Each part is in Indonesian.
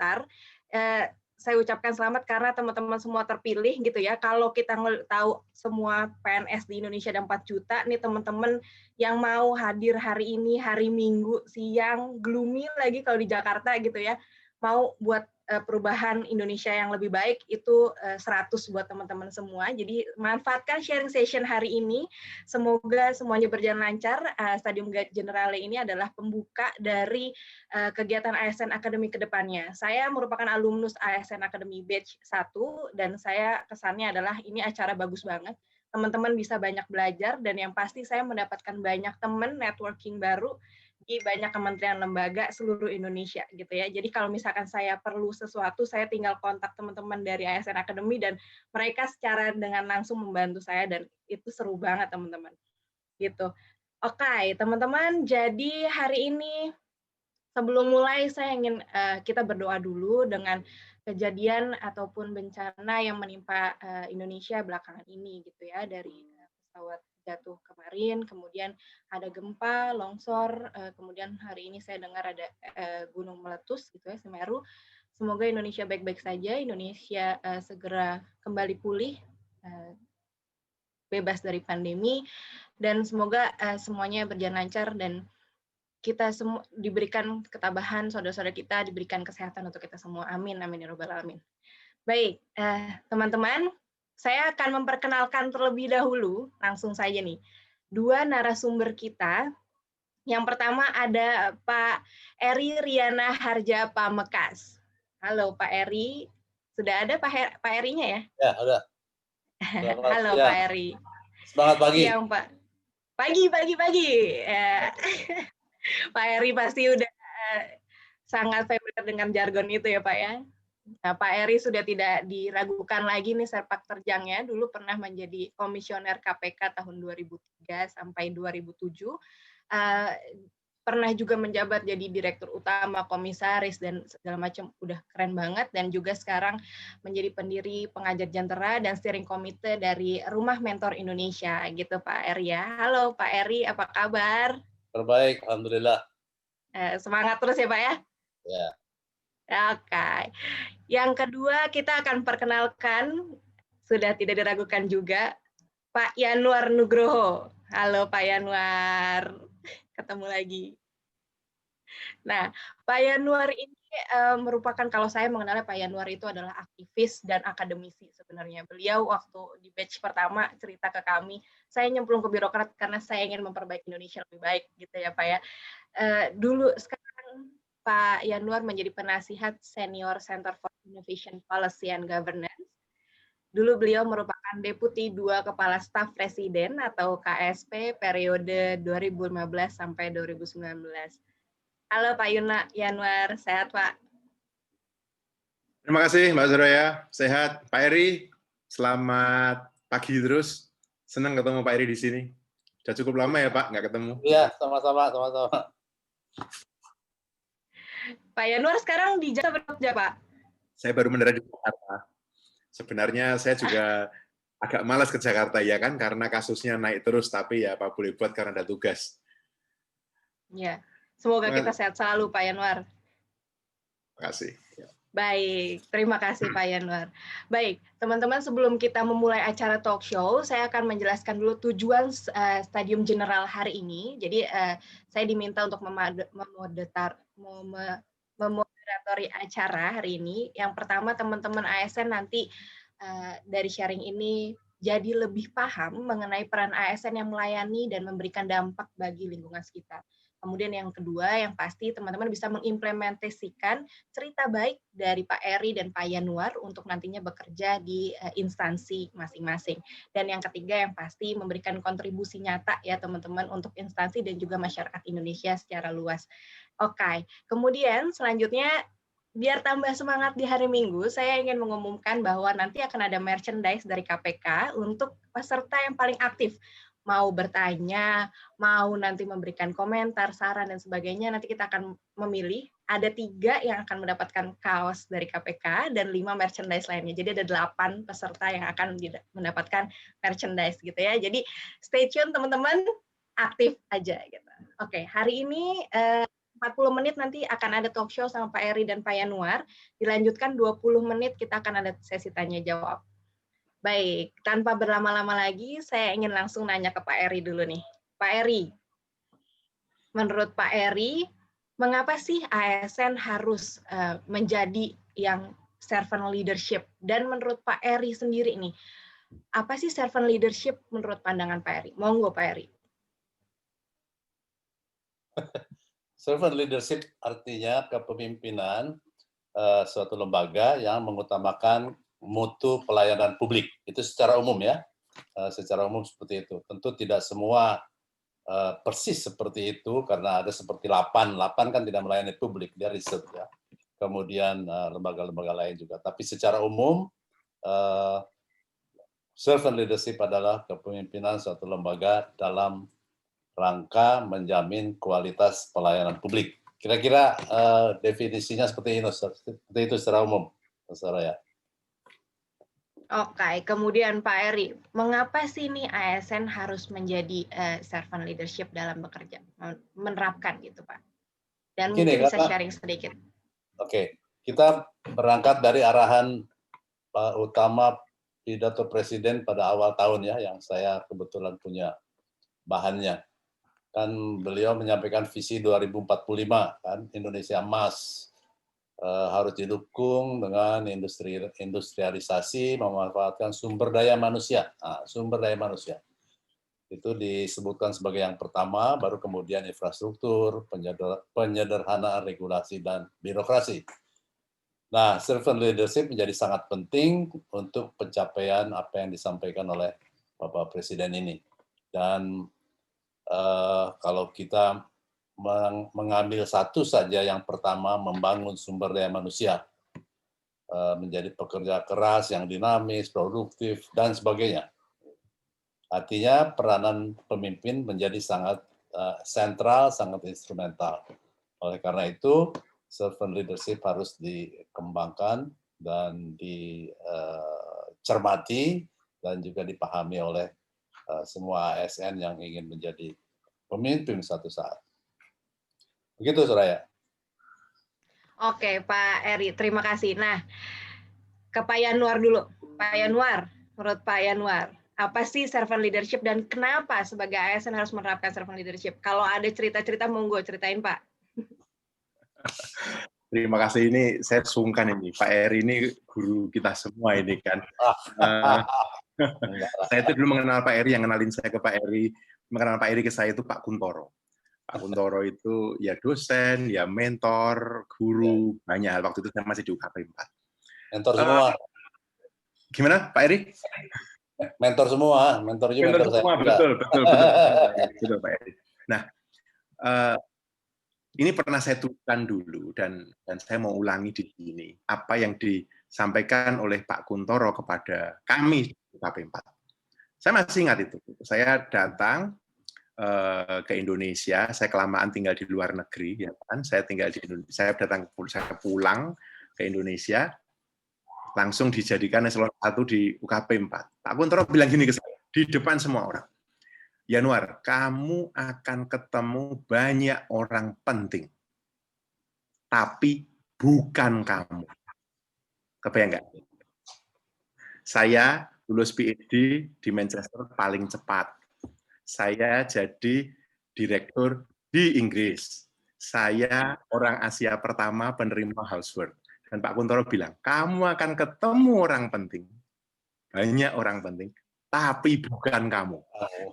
mendaftar. Saya ucapkan selamat karena teman-teman semua terpilih gitu ya. Kalau kita tahu semua PNS di Indonesia ada 4 juta, nih teman-teman yang mau hadir hari ini, hari Minggu, siang, gloomy lagi kalau di Jakarta gitu ya, mau buat perubahan Indonesia yang lebih baik, itu 100 buat teman-teman semua. Jadi manfaatkan sharing session hari ini. Semoga semuanya berjalan lancar. Stadium Generale ini adalah pembuka dari kegiatan ASN Academy ke depannya. Saya merupakan alumnus ASN Academy Batch 1, dan saya kesannya adalah ini acara bagus banget. Teman-teman bisa banyak belajar, dan yang pasti saya mendapatkan banyak teman, networking baru, di banyak kementerian lembaga seluruh Indonesia gitu ya. Jadi kalau misalkan saya perlu sesuatu, saya tinggal kontak teman-teman dari ASN Academy dan mereka secara dengan langsung membantu saya, dan itu seru banget teman-teman. Gitu. Oke, teman-teman, jadi hari ini sebelum mulai saya ingin kita berdoa dulu dengan kejadian ataupun bencana yang menimpa Indonesia belakangan ini gitu ya, dari pesawat jatuh kemarin, kemudian ada gempa, longsor, kemudian hari ini saya dengar ada gunung meletus gitu ya, Semeru. Semoga Indonesia baik-baik saja, Indonesia segera kembali pulih, bebas dari pandemi, dan semoga semuanya berjalan lancar dan kita semua diberikan ketabahan, saudara-saudara kita diberikan kesehatan untuk kita semua. Amin, amin ya robbal alamin. Baik, teman-teman, saya akan memperkenalkan terlebih dahulu, langsung saja nih, 2 narasumber kita. Yang pertama ada Pak Eri Riana Harja Pamekas. Halo Pak Eri, sudah ada Pak Erinya ya? Ya, udah. Halo Pak Eri. Semangat pagi. Siang Pak. Pagi. Pak Eri pasti udah sangat familiar dengan jargon itu ya Pak ya. Nah, Pak Eri sudah tidak diragukan lagi nih sepak terjangnya. Dulu pernah menjadi komisioner KPK tahun 2003 sampai 2007. Pernah juga menjabat jadi direktur utama, komisaris, dan segala macam, udah keren banget. Dan juga sekarang menjadi pendiri pengajar jentera dan steering komite dari Rumah Mentor Indonesia gitu Pak Eri ya. Halo Pak Eri, apa kabar? Terbaik, alhamdulillah. Semangat terus ya Pak ya. Ya. Oke. Yang kedua kita akan perkenalkan, sudah tidak diragukan juga, Pak Yanuar Nugroho. Halo Pak Yanuar, ketemu lagi. Nah, Pak Yanuar ini merupakan, kalau saya mengenalnya Pak Yanuar itu adalah aktivis dan akademisi sebenarnya. Beliau waktu di batch pertama cerita ke kami, saya nyemplung ke birokrat karena saya ingin memperbaiki Indonesia lebih baik gitu ya Pak ya. Dulu sekarang Pak Yanuar menjadi penasihat senior Center for Innovation Policy and Governance. Dulu beliau merupakan Deputi 2 Kepala Staf Presiden atau KSP periode 2015 sampai 2019. Halo Pak Yanuar, sehat Pak? Terima kasih Mbak Soraya, sehat. Pak Eri, selamat pagi terus. Senang ketemu Pak Eri di sini. Sudah cukup lama ya Pak, nggak ketemu. Iya, sama-sama. Pak Yanuar sekarang di Jakarta, Pak? Saya baru mendarat di Jakarta. Sebenarnya saya juga agak malas ke Jakarta ya kan, karena kasusnya naik terus, tapi ya apa boleh buat karena ada tugas. Ya, semoga kita sehat selalu Pak Yanuar. Terima kasih. Baik, terima kasih Pak Yanuar. Baik, teman-teman, sebelum kita memulai acara talk show, saya akan menjelaskan dulu tujuan Stadium General hari ini. Jadi saya diminta untuk memoderatori acara hari ini. Yang pertama, teman-teman ASN nanti dari sharing ini jadi lebih paham mengenai peran ASN yang melayani dan memberikan dampak bagi lingkungan sekitar. Kemudian yang kedua, yang pasti teman-teman bisa mengimplementasikan cerita baik dari Pak Eri dan Pak Yanuar untuk nantinya bekerja di instansi masing-masing. Dan yang ketiga, yang pasti memberikan kontribusi nyata ya teman-teman untuk instansi dan juga masyarakat Indonesia secara luas. Oke, kemudian selanjutnya, biar tambah semangat di hari Minggu, saya ingin mengumumkan bahwa nanti akan ada merchandise dari KPK untuk peserta yang paling aktif. Mau bertanya, mau nanti memberikan komentar, saran, dan sebagainya, nanti kita akan memilih. Ada 3 yang akan mendapatkan kaos dari KPK dan 5 merchandise lainnya. Jadi ada 8 peserta yang akan mendapatkan merchandise gitu ya. Jadi stay tune teman-teman, aktif aja gitu. Oke, hari ini 40 menit nanti akan ada talk show sama Pak Eri dan Pak Yanuar. Dilanjutkan 20 menit kita akan ada sesi tanya jawab. Baik, tanpa berlama-lama lagi, saya ingin langsung nanya ke Pak Eri dulu nih. Pak Eri, menurut Pak Eri, mengapa sih ASN harus menjadi yang servant leadership? Dan menurut Pak Eri sendiri nih, apa sih servant leadership menurut pandangan Pak Eri? Monggo Pak Eri. Servant leadership artinya kepemimpinan suatu lembaga yang mengutamakan mutu pelayanan publik. Itu secara umum ya, secara umum seperti itu. Tentu tidak semua persis seperti itu, karena ada seperti LAPAN kan tidak melayani publik, dia riset ya. Kemudian lembaga-lembaga lain juga. Tapi secara umum, servant leadership adalah kepemimpinan suatu lembaga dalam rangka menjamin kualitas pelayanan publik. Kira-kira definisinya seperti itu secara umum, Saraya. Oke, kemudian Pak Eri, mengapa sih nih ASN harus menjadi servant leadership dalam bekerja, menerapkan gitu Pak? Dan mungkin bisa sharing sedikit. Oke, kita berangkat dari arahan utama pidato Presiden pada awal tahun ya, yang saya kebetulan punya bahannya. Kan beliau menyampaikan visi 2045 kan, Indonesia Emas. Harus didukung dengan industrialisasi, memanfaatkan sumber daya manusia. Nah, sumber daya manusia itu disebutkan sebagai yang pertama, baru kemudian infrastruktur, penyederhanaan regulasi dan birokrasi. Nah, servant leadership menjadi sangat penting untuk pencapaian apa yang disampaikan oleh Bapak Presiden ini. Dan kalau kita mengambil satu saja, yang pertama membangun sumber daya manusia, menjadi pekerja keras yang dinamis, produktif, dan sebagainya. Artinya peranan pemimpin menjadi sangat sentral, sangat instrumental. Oleh karena itu, servant leadership harus dikembangkan dan dicermati dan juga dipahami oleh semua ASN yang ingin menjadi pemimpin suatu saat. Begitu, Soraya. Oke, Pak Eri, terima kasih. Nah, ke Pak Yanuar dulu. Pak Yanuar, menurut Pak Yanuar, apa sih servant leadership dan kenapa sebagai ASN harus menerapkan servant leadership? Kalau ada cerita-cerita, monggo ceritain, Pak. Terima kasih, ini saya sungkan ini. Pak Eri ini guru kita semua ini kan. Saya itu dulu mengenal Pak Eri, yang kenalin saya ke Pak Eri, mengenal Pak Eri ke saya itu Pak Kuntoro. Pak Kuntoro itu ya dosen, ya mentor, guru, banyak. Waktu itu saya masih di UKP 4. Mentor semua. Gimana, Pak Eri? Mentor semua, mentor semua, saya. Betul, Pak Eri. Nah, ini pernah saya tuliskan dulu dan saya mau ulangi di sini apa yang disampaikan oleh Pak Kuntoro kepada kami di UKP 4. Saya masih ingat itu. Saya datang ke Indonesia, saya kelamaan tinggal di luar negeri, ya kan? Saya tinggal di Indonesia, saya pulang ke Indonesia, langsung dijadikan eselon 1 di UKP 4. Pak Kuntoro bilang gini ke saya, di depan semua orang, Yanuar, kamu akan ketemu banyak orang penting, tapi bukan kamu. Kebayang nggak? Saya lulus PhD di Manchester paling cepat. Saya jadi direktur di Inggris. Saya orang Asia pertama penerima housework. Dan Pak Kuntoro bilang, kamu akan ketemu orang penting, banyak orang penting, tapi bukan kamu.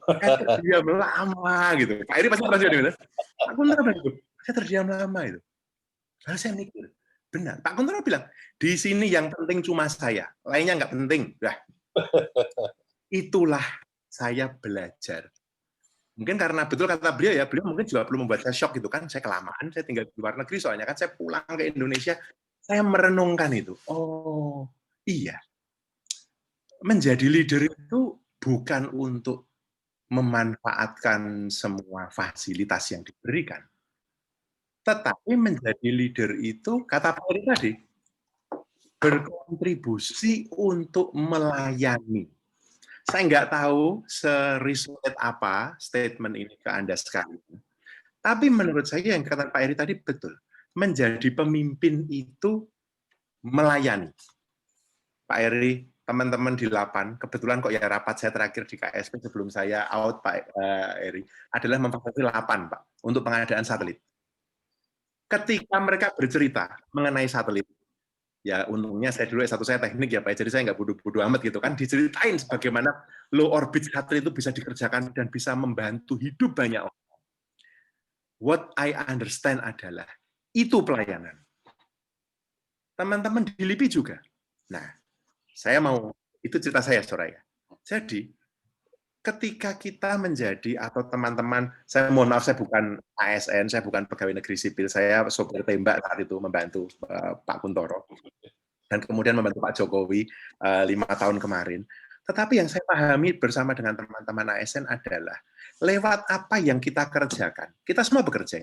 Saya terdiam lama gitu. Pak Eri pasti pernah juga. Pak Kuntoro bilang gitu, saya terdiam lama itu. Lalu saya mikir, benar. Pak Kuntoro bilang, di sini yang penting cuma saya, lainnya nggak penting. Nah, itulah saya belajar. Mungkin karena betul kata beliau ya, beliau mungkin juga belum membuat saya shock gitu kan. Saya kelamaan, saya tinggal di luar negeri soalnya kan, saya pulang ke Indonesia, saya merenungkan itu. Oh, iya. Menjadi leader itu bukan untuk memanfaatkan semua fasilitas yang diberikan. Tetapi menjadi leader itu, kata Pak Eri tadi, berkontribusi untuk melayani. Saya nggak tahu serisuet apa statement ini ke Anda sekali. Tapi menurut saya yang kata Pak Eri tadi betul. Menjadi pemimpin itu melayani. Pak Eri, teman-teman di Lapan, kebetulan kok ya rapat saya terakhir di KSP sebelum saya out Pak Eri, adalah memfasilitasi Lapan, Pak, untuk pengadaan satelit. Ketika mereka bercerita mengenai satelit, ya untungnya saya dulu S1 saya teknik ya Pak, jadi saya nggak bodoh-bodoh amat gitu kan, diceritain bagaimana low orbit satelit itu bisa dikerjakan dan bisa membantu hidup banyak orang. What I understand adalah itu pelayanan. Teman-teman di LIPI juga. Nah, saya mau, itu cerita saya, Soraya. Jadi, ketika kita menjadi, atau teman-teman, saya mohon maaf, saya bukan ASN, saya bukan pegawai negeri sipil, saya sopir tembak saat itu membantu Pak Kuntoro, dan kemudian membantu Pak Jokowi 5 tahun kemarin. Tetapi yang saya pahami bersama dengan teman-teman ASN adalah, lewat apa yang kita kerjakan, kita semua bekerja.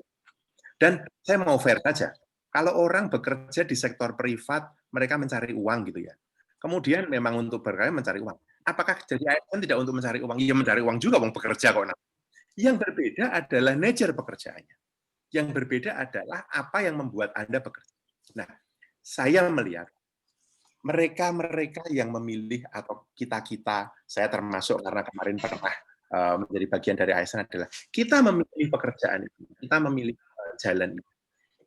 Dan saya mau fair saja, kalau orang bekerja di sektor privat, mereka mencari uang gitu ya. Kemudian memang untuk berkarya mencari uang. Apakah jadi ASN tidak untuk mencari uang? Iya mencari uang juga, uang bekerja kok. Yang berbeda adalah nature pekerjaannya. Yang berbeda adalah apa yang membuat Anda bekerja. Nah, saya melihat mereka-mereka yang memilih, atau kita-kita, saya termasuk karena kemarin pernah menjadi bagian dari ASN, adalah kita memilih pekerjaan itu, kita memilih jalan itu.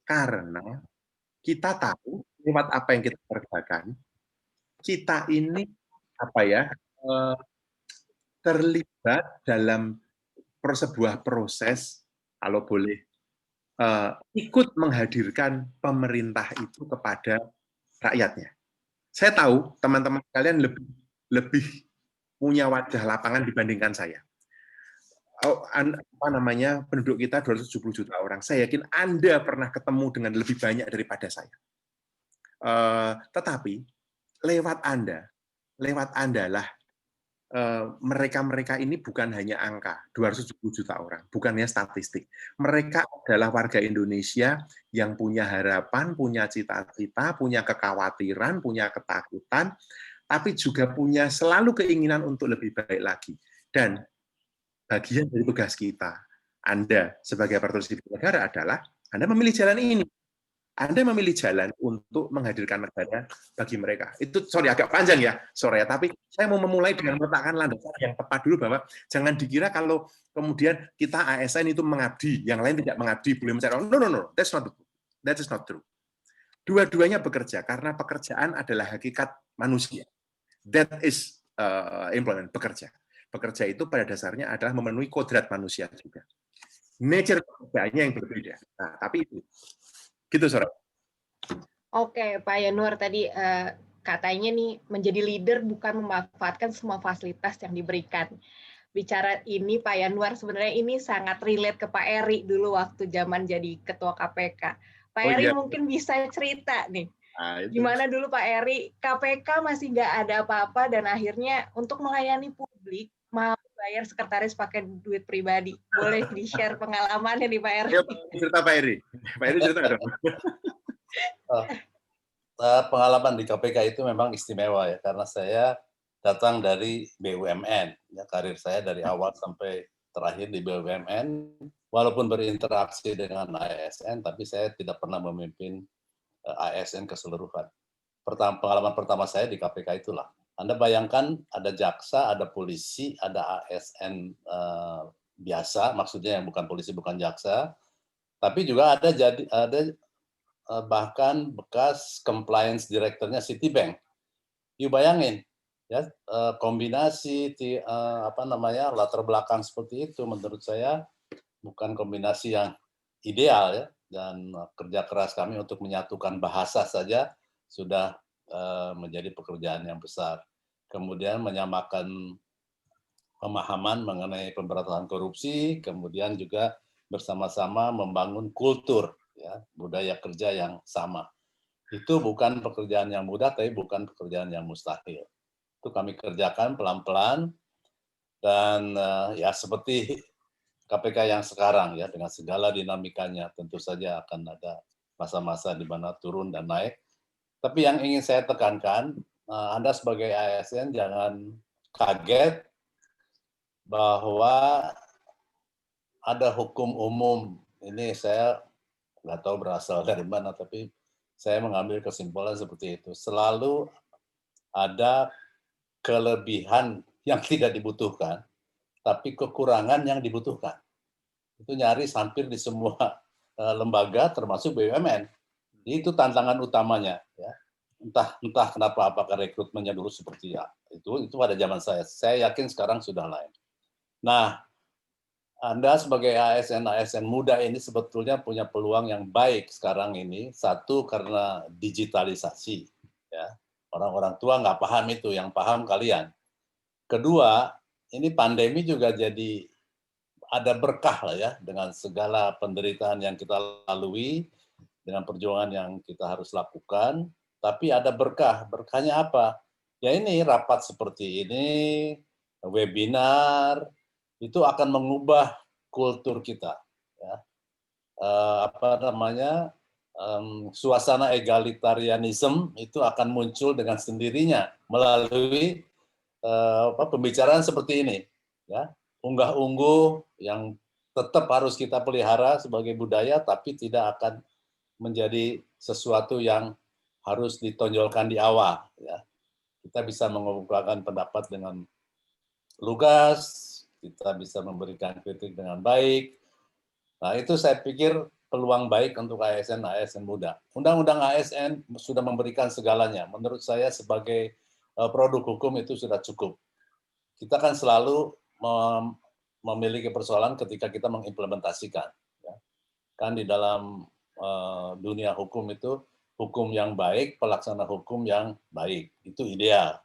Karena kita tahu lewat apa yang kita kerjakan, kita ini terlibat dalam sebuah proses, kalau boleh ikut menghadirkan pemerintah itu kepada rakyatnya. Saya tahu teman-teman kalian lebih punya wajah lapangan dibandingkan saya. Penduduk kita 270 juta orang. Saya yakin Anda pernah ketemu dengan lebih banyak daripada saya. Tetapi lewat Anda lah mereka ini bukan hanya angka 270 juta orang, bukan hanya statistik. Mereka adalah warga Indonesia yang punya harapan, punya cita-cita, punya kekhawatiran, punya ketakutan, tapi juga punya selalu keinginan untuk lebih baik lagi. Dan bagian dari tugas kita, Anda sebagai aparatur sipil negara, adalah Anda memilih jalan ini. Anda memilih jalan untuk menghadirkan negara bagi mereka. Itu agak panjang ya, sore ya. Tapi saya mau memulai dengan meletakkan landasan yang tepat dulu, bahwa jangan dikira kalau kemudian kita ASN itu mengabdi, yang lain tidak mengabdi, boleh mencari orang. No. That is not true. Dua-duanya bekerja, karena pekerjaan adalah hakikat manusia. That is employment, bekerja. Bekerja itu pada dasarnya adalah memenuhi kodrat manusia juga. Nature pekerjaannya yang berbeda. Nah, tapi itu. Gitu, Sora. Oke, Pak Yanuar tadi katanya nih menjadi leader bukan memanfaatkan semua fasilitas yang diberikan. Bicara ini Pak Yanuar, sebenarnya ini sangat relate ke Pak Eri dulu waktu zaman jadi ketua KPK. Pak Eri mungkin bisa cerita nih, gimana dulu Pak Eri, KPK masih nggak ada apa-apa dan akhirnya untuk melayani publik mau bayar sekretaris pakai duit pribadi. Boleh di-share pengalamannya nih Pak Eri? Cerita Pak Eri. Pak Eri cerita dong. Pengalaman di KPK itu memang istimewa ya, karena saya datang dari BUMN. Ya, karir saya dari awal sampai terakhir di BUMN, walaupun berinteraksi dengan ASN, tapi saya tidak pernah memimpin ASN keseluruhan. Pengalaman pertama saya di KPK itulah. Anda bayangkan ada jaksa, ada polisi, ada ASN biasa, maksudnya yang bukan polisi, bukan jaksa, tapi juga ada bahkan bekas compliance directornya Citibank. Yuk bayangin, ya kombinasi latar belakang seperti itu menurut saya bukan kombinasi yang ideal ya, dan kerja keras kami untuk menyatukan bahasa saja sudah menjadi pekerjaan yang besar. Kemudian menyamakan pemahaman mengenai pemberantasan korupsi, kemudian juga bersama-sama membangun kultur ya, budaya kerja yang sama. Itu bukan pekerjaan yang mudah, tapi bukan pekerjaan yang mustahil. Itu kami kerjakan pelan-pelan, dan ya seperti KPK yang sekarang ya, dengan segala dinamikanya, tentu saja akan ada masa-masa di mana turun dan naik. Tapi yang ingin saya tekankan, Anda sebagai ASN jangan kaget bahwa ada hukum umum ini saya nggak tahu berasal dari mana, tapi saya mengambil kesimpulan seperti itu. Selalu ada kelebihan yang tidak dibutuhkan, tapi kekurangan yang dibutuhkan. Itu nyaris hampir di semua lembaga, termasuk BUMN. Itu tantangan utamanya. Ya. Entah kenapa, apakah rekrutmennya dulu seperti ya. Itu pada zaman saya. Saya yakin sekarang sudah lain. Nah, Anda sebagai ASN muda ini sebetulnya punya peluang yang baik sekarang ini. Satu, karena digitalisasi. Ya. Orang-orang tua nggak paham itu, yang paham kalian. Kedua, ini pandemi juga jadi ada berkah lah ya, dengan segala penderitaan yang kita lalui, dengan perjuangan yang kita harus lakukan, tapi ada berkah. Berkahnya apa? Ya ini, rapat seperti ini, webinar, itu akan mengubah kultur kita. Ya. Suasana egalitarianisme itu akan muncul dengan sendirinya melalui pembicaraan seperti ini. Ya. Unggah-ungguh yang tetap harus kita pelihara sebagai budaya, tapi tidak akan menjadi sesuatu yang harus ditonjolkan di awal. Ya. Kita bisa mengemukakan pendapat dengan lugas, kita bisa memberikan kritik dengan baik. Nah, itu saya pikir peluang baik untuk ASN muda. Undang-undang ASN sudah memberikan segalanya. Menurut saya sebagai produk hukum itu sudah cukup. Kita kan selalu memiliki persoalan ketika kita mengimplementasikan. Ya. Kan di dalam dunia hukum itu, hukum yang baik, pelaksana hukum yang baik. Itu ideal.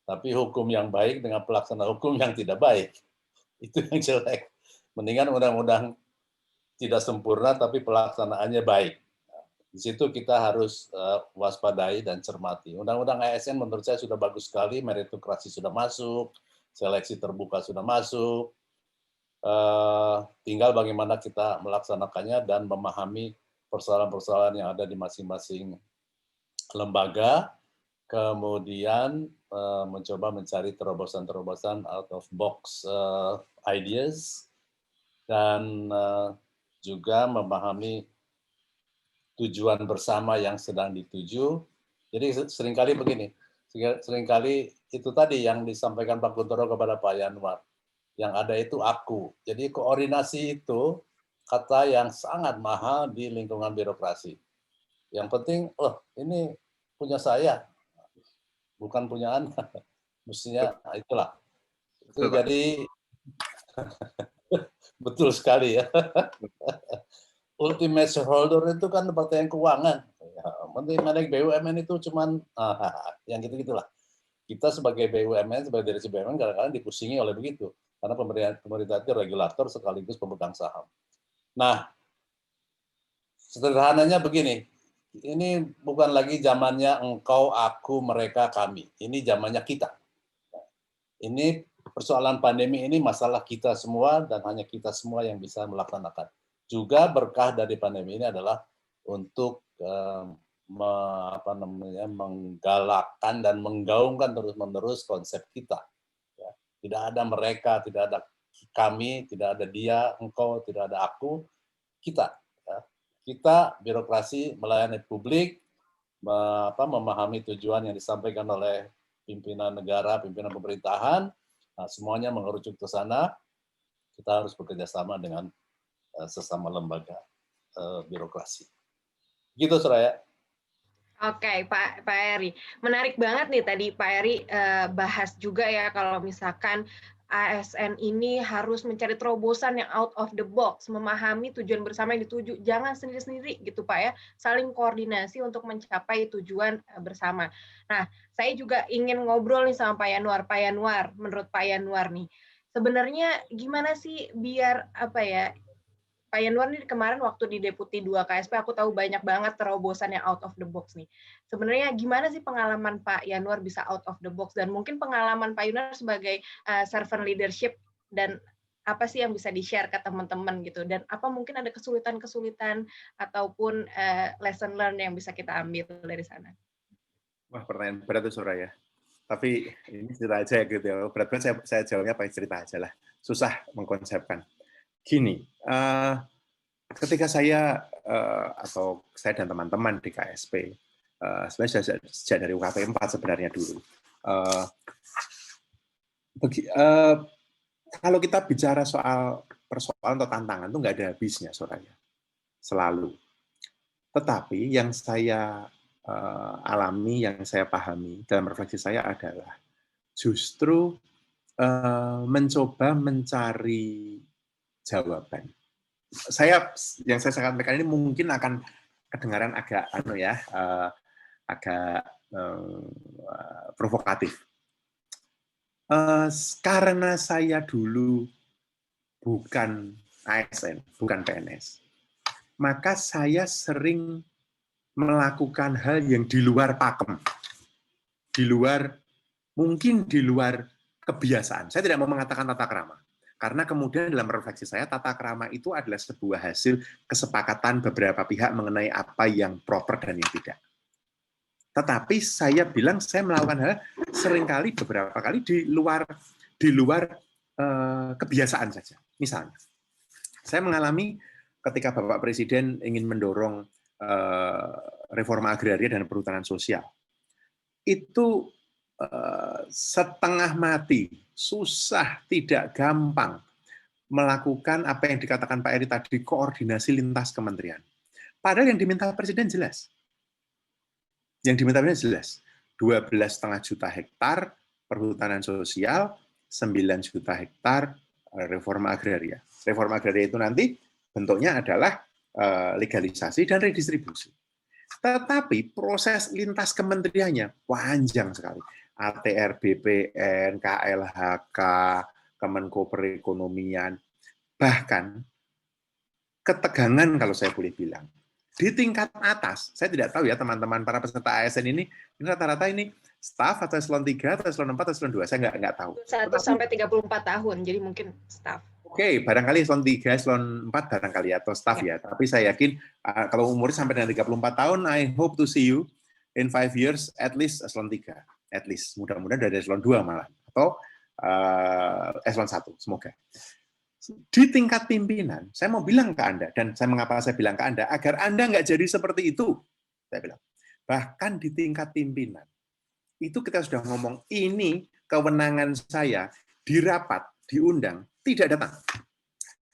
Tapi hukum yang baik dengan pelaksana hukum yang tidak baik, itu yang jelek. Mendingan undang-undang tidak sempurna, tapi pelaksanaannya baik. Di situ kita harus waspadai dan cermati. Undang-undang ASN menurut saya sudah bagus sekali, meritokrasi sudah masuk, seleksi terbuka sudah masuk, tinggal bagaimana kita melaksanakannya dan memahami persoalan-persoalan yang ada di masing-masing lembaga, kemudian mencoba mencari terobosan-terobosan out of box ideas, dan juga memahami tujuan bersama yang sedang dituju. Jadi seringkali begini, seringkali itu tadi yang disampaikan Pak Kuntoro kepada Pak Yanwar, yang ada itu aku. Jadi koordinasi itu kata yang sangat mahal di lingkungan birokrasi. Yang penting, ini punya saya, bukan punya Anda. Mestinya itulah. Itu jadi betul sekali ya. Ultimate shareholder itu kan Departemen Keuangan. Menteri Mendag BUMN itu cuman yang gitu-gitulah. Kita sebagai BUMN, sebagai direksi BUMN kadang-kadang dipusingi oleh begitu. Karena pemerintah itu regulator sekaligus pemegang saham. Nah, sederhananya begini, ini bukan lagi zamannya engkau, aku, mereka, kami. Ini zamannya kita. Ini persoalan pandemi ini masalah kita semua dan hanya kita semua yang bisa melaksanakan. Juga berkah dari pandemi ini adalah untuk menggalakkan dan menggaungkan terus-menerus konsep kita. Ya. Tidak ada mereka, tidak ada kami, tidak ada dia, engkau, tidak ada aku, kita. Ya. Kita birokrasi melayani publik, memahami tujuan yang disampaikan oleh pimpinan negara, pimpinan pemerintahan, nah, semuanya mengerucut ke sana. Kita harus bekerja sama dengan sesama lembaga birokrasi. Gitu, Suraya. Oke, Pak Eri. Menarik banget nih tadi Pak Eri bahas juga ya kalau misalkan ASN ini harus mencari terobosan yang out of the box, memahami tujuan bersama yang dituju, jangan sendiri-sendiri gitu Pak ya, saling koordinasi untuk mencapai tujuan bersama. Nah, saya juga ingin ngobrol nih sama Pak Yanwar. Pak Yanwar, menurut Pak Yanwar nih, sebenarnya gimana sih biar apa ya, Pak Yanwar nih kemarin waktu di Deputi 2 KSP, aku tahu banyak banget terobosan yang out of the box nih. Sebenarnya gimana sih pengalaman Pak Yanwar bisa out of the box, dan mungkin pengalaman Pak Yanwar sebagai servant leadership, dan apa sih yang bisa di-share ke teman-teman gitu, dan apa mungkin ada kesulitan-kesulitan ataupun lesson learn yang bisa kita ambil dari sana? Wah, pertanyaan berat tuh Suraya. Tapi ini cerita aja gitu ya. Berat-berat saya jawabnya pakai cerita aja lah. Susah mengkonsepkan. Gini, ketika saya atau saya dan teman-teman di KSP, sebenarnya sejak dari UKP 4 sebenarnya dulu, kalau kita bicara soal persoalan atau tantangan itu nggak ada habisnya, Soraya, selalu. Tetapi yang saya alami, yang saya pahami dalam refleksi saya adalah justru mencoba mencari jawaban. Yang saya sampaikan ini mungkin akan kedengaran agak provokatif. Karena saya dulu bukan ASN, bukan PNS, maka saya sering melakukan hal yang di luar pakem, mungkin di luar kebiasaan. Saya tidak mau mengatakan tata krama, karena kemudian dalam refleksi saya, tata krama itu adalah sebuah hasil kesepakatan beberapa pihak mengenai apa yang proper dan yang tidak. Tetapi saya bilang saya melakukan hal seringkali beberapa kali di luar kebiasaan saja. Misalnya, saya mengalami ketika Bapak Presiden ingin mendorong reforma agraria dan perhutanan sosial. Itu setengah mati, susah, tidak gampang melakukan apa yang dikatakan Pak Eri tadi, koordinasi lintas kementerian. Padahal yang diminta Presiden jelas. Yang diminta Presiden jelas. 12,5 juta hektar perhutanan sosial, 9 juta hektar reforma agraria. Reforma agraria itu nanti bentuknya adalah legalisasi dan redistribusi. Tetapi proses lintas kementeriannya panjang sekali. ATR, BPN, KLHK, Kemenko Perekonomian, bahkan ketegangan kalau saya boleh bilang. Di tingkat atas, saya tidak tahu ya teman-teman para peserta ASN ini rata-rata ini staf atau eselon 3, atau eselon 4, atau eselon 2, saya nggak tahu. 1 sampai 34 tahun, jadi mungkin staf. Oke, barangkali eselon 3, eselon 4 barangkali atau staf ya. Tapi saya yakin kalau umurnya sampai dengan 34 tahun, I hope to see you in 5 years at least eselon 3. At least. Mudah-mudahan dari eselon 2 malah. Atau eselon 1, semoga. Di tingkat pimpinan, saya mau bilang ke Anda, dan mengapa saya bilang ke Anda, agar Anda nggak jadi seperti itu. Saya bilang. Bahkan di tingkat pimpinan, itu kita sudah ngomong, ini kewenangan saya di rapat, diundang, tidak datang.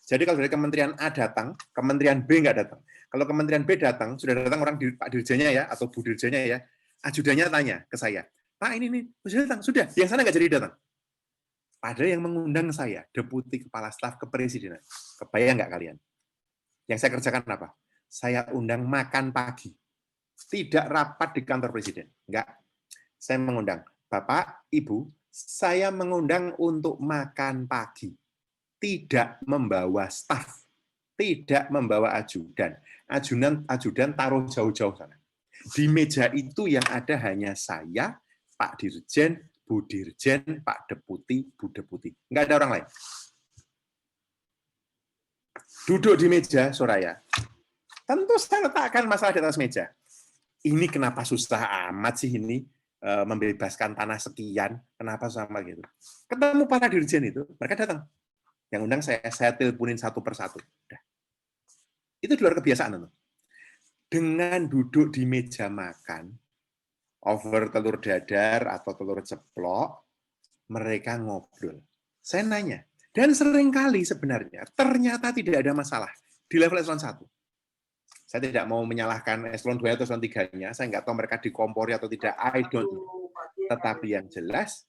Jadi kalau dari Kementerian A datang, Kementerian B nggak datang. Kalau Kementerian B datang, sudah datang orang Pak Dirjennya ya, atau Bu Dirjennya ya, ajudannya tanya ke saya, Pak ini sudah datang, sudah, yang sana nggak jadi datang. Padahal yang mengundang saya, Deputi Kepala Staf Kepresidenan. Kebayang nggak kalian? Yang saya kerjakan apa? Saya undang makan pagi. Tidak rapat di kantor Presiden. Enggak. Saya mengundang, Bapak, Ibu, saya mengundang untuk makan pagi. Tidak membawa staf. Tidak membawa ajudan. Ajudan taruh jauh-jauh sana. Di meja itu yang ada hanya saya, Pak Dirjen, Bu Dirjen, Pak Deputi, Bu Deputi. Nggak ada orang lain. Duduk di meja, Soraya. Tentu saya letakkan masalah di atas meja. Ini kenapa susah amat sih ini membebaskan tanah sekian? Kenapa sama gitu? Ketemu para dirjen itu, mereka datang. Yang undang saya teleponin satu persatu. Udah. Itu di luar kebiasaan. Tentu. Dengan duduk di meja makan, over telur dadar atau telur ceplok, mereka ngobrol. Saya nanya, dan seringkali sebenarnya ternyata tidak ada masalah di level eselon 1. Saya tidak mau menyalahkan eselon 2 atau eselon 3-nya, saya nggak tahu mereka dikompori atau tidak, I don't know. Tetapi yang jelas,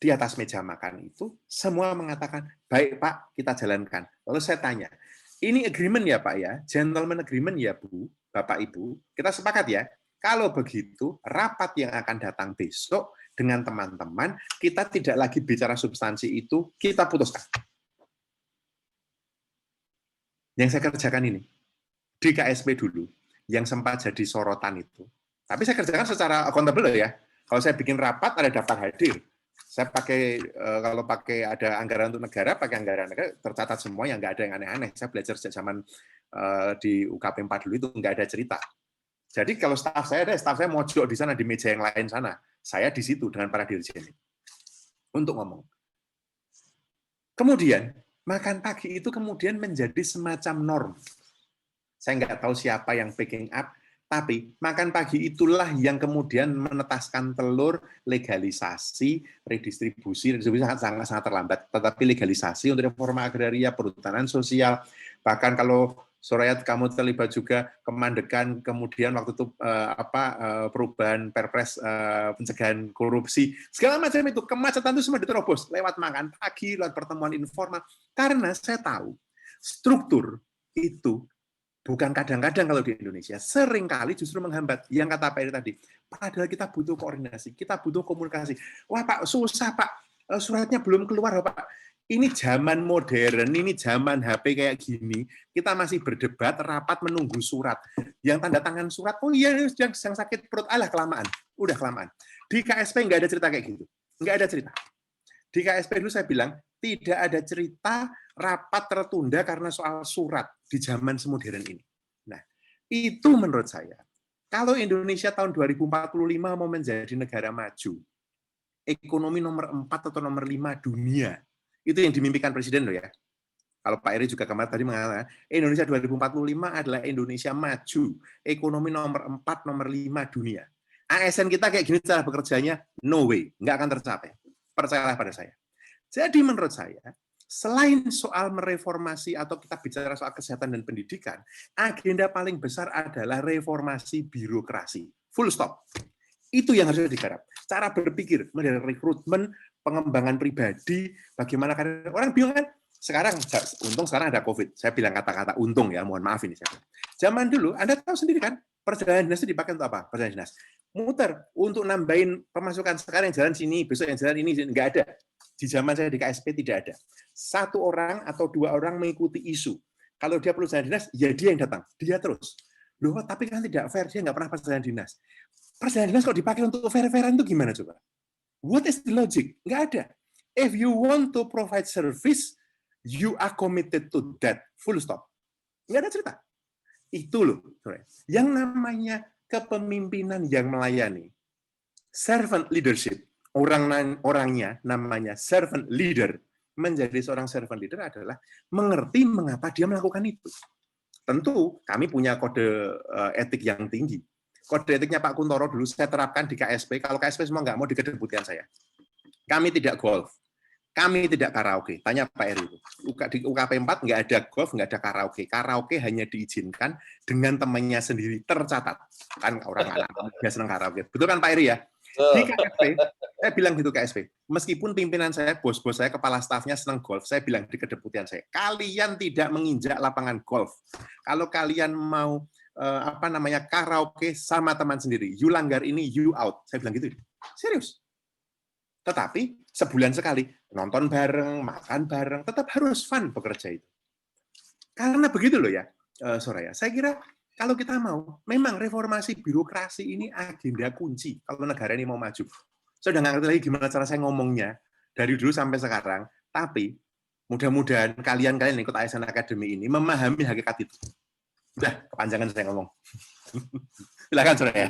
di atas meja makan itu, semua mengatakan, baik Pak, kita jalankan. Lalu saya tanya, ini agreement ya Pak ya? Gentleman agreement ya Bu, Bapak Ibu? Kita sepakat ya? Kalau begitu, rapat yang akan datang besok dengan teman-teman, kita tidak lagi bicara substansi itu, kita putuskan. Yang saya kerjakan ini, di KSP dulu, yang sempat jadi sorotan itu. Tapi saya kerjakan secara accountable ya. Kalau saya bikin rapat, ada daftar hadir. Saya pakai, kalau pakai ada anggaran untuk negara, pakai anggaran negara, tercatat semua, yang nggak ada yang aneh-aneh. Saya belajar sejak zaman di UKP 4 dulu itu nggak ada cerita. Jadi kalau staf saya mojok di sana, di meja yang lain sana. Saya di situ dengan para dirjen untuk ngomong. Kemudian, makan pagi itu kemudian menjadi semacam norm. saya nggak tahu siapa yang picking up, tapi makan pagi itulah yang kemudian menetaskan telur legalisasi, redistribusi sangat terlambat. Tetapi legalisasi untuk reforma agraria, perhutanan sosial, bahkan kalau Soraya kamu terlibat juga kemandekan, kemudian waktu itu perubahan Perpres pencegahan korupsi, segala macam itu, kemacetan itu semua diterobos lewat makan pagi, lewat pertemuan informal. Karena saya tahu struktur itu bukan kadang-kadang kalau di Indonesia, seringkali justru menghambat. Yang kata Pak Eri tadi, padahal kita butuh koordinasi, kita butuh komunikasi. Wah Pak, susah Pak, suratnya belum keluar Pak. Ini zaman modern, ini zaman HP kayak gini, kita masih berdebat, rapat menunggu surat. Yang tanda tangan surat, oh iya, yang sakit perut, alah kelamaan. Udah kelamaan. Di KSP nggak ada cerita kayak gitu. Nggak ada cerita. Di KSP dulu saya bilang, tidak ada cerita rapat tertunda karena soal surat di zaman semodern ini. Nah, itu menurut saya, kalau Indonesia tahun 2045 mau menjadi negara maju, ekonomi nomor 4 atau nomor 5 dunia, itu yang dimimpikan Presiden loh ya. Kalau Pak Eri juga kemarin tadi mengatakan, Indonesia 2045 adalah Indonesia maju, ekonomi nomor 4, nomor 5 dunia. ASN kita kayak gini cara bekerjanya, no way, nggak akan tercapai. Percayalah pada saya. Jadi menurut saya, selain soal mereformasi atau kita bicara soal kesehatan dan pendidikan, agenda paling besar adalah reformasi birokrasi. Full stop. Itu yang harus digarap. Cara berpikir, dari rekrutmen, pengembangan pribadi, bagaimana karir. Orang bingung kan? Sekarang, untung sekarang ada COVID. Saya bilang kata-kata untung ya, mohon maaf ini. Zaman dulu, Anda tahu sendiri kan, perjalanan dinas itu dipakai untuk apa? Perjalanan dinas. Muter, untuk nambahin pemasukan sekarang yang jalan sini, besok yang jalan ini, nggak ada. Di zaman saya di KSP tidak ada. 1 orang atau 2 orang mengikuti isu. Kalau dia perlu perjalanan dinas, ya dia yang datang. Dia terus. Loh, tapi kan tidak fair, dia nggak pernah perjalanan dinas. Perjalanan dinas kalau dipakai untuk fair-fairan itu gimana coba? What is the logic? Nggak ada. If you want to provide service, you are committed to that. Full stop. Nggak ada cerita. Itu loh. Yang namanya kepemimpinan yang melayani. Servant leadership. Orangnya namanya servant leader. Menjadi seorang servant leader adalah mengerti mengapa dia melakukan itu. Tentu kami punya kode etik yang tinggi. Kode etiknya Pak Kuntoro dulu saya terapkan di KSP. Kalau KSP semua nggak mau dikedebutian saya. Kami tidak golf. Kami tidak karaoke. Tanya Pak Eri. Di UKP 4 nggak ada golf, nggak ada karaoke. Karaoke hanya diizinkan dengan temannya sendiri tercatat. Kan orang anak biasa senang karaoke. Betul kan Pak Eri ya? Di KSP, saya bilang gitu KSP. Meskipun pimpinan saya, bos-bos saya, kepala stafnya senang golf, saya bilang di kedeputian saya, kalian tidak menginjak lapangan golf. Kalau kalian mau karaoke sama teman sendiri, you langgar ini, you out. Saya bilang gitu. Serius. Tetapi sebulan sekali nonton bareng, makan bareng, tetap harus fun bekerja itu. Karena begitu loh ya, Soraya. Saya kira kalau kita mau, memang reformasi birokrasi ini agenda kunci kalau negara ini mau maju. Saya udah nggak ngerti lagi gimana cara saya ngomongnya dari dulu sampai sekarang. Tapi mudah-mudahan kalian ikut ASN Academy ini memahami hakikat itu. Udah, kepanjangan saya ngomong. Silakan Soraya.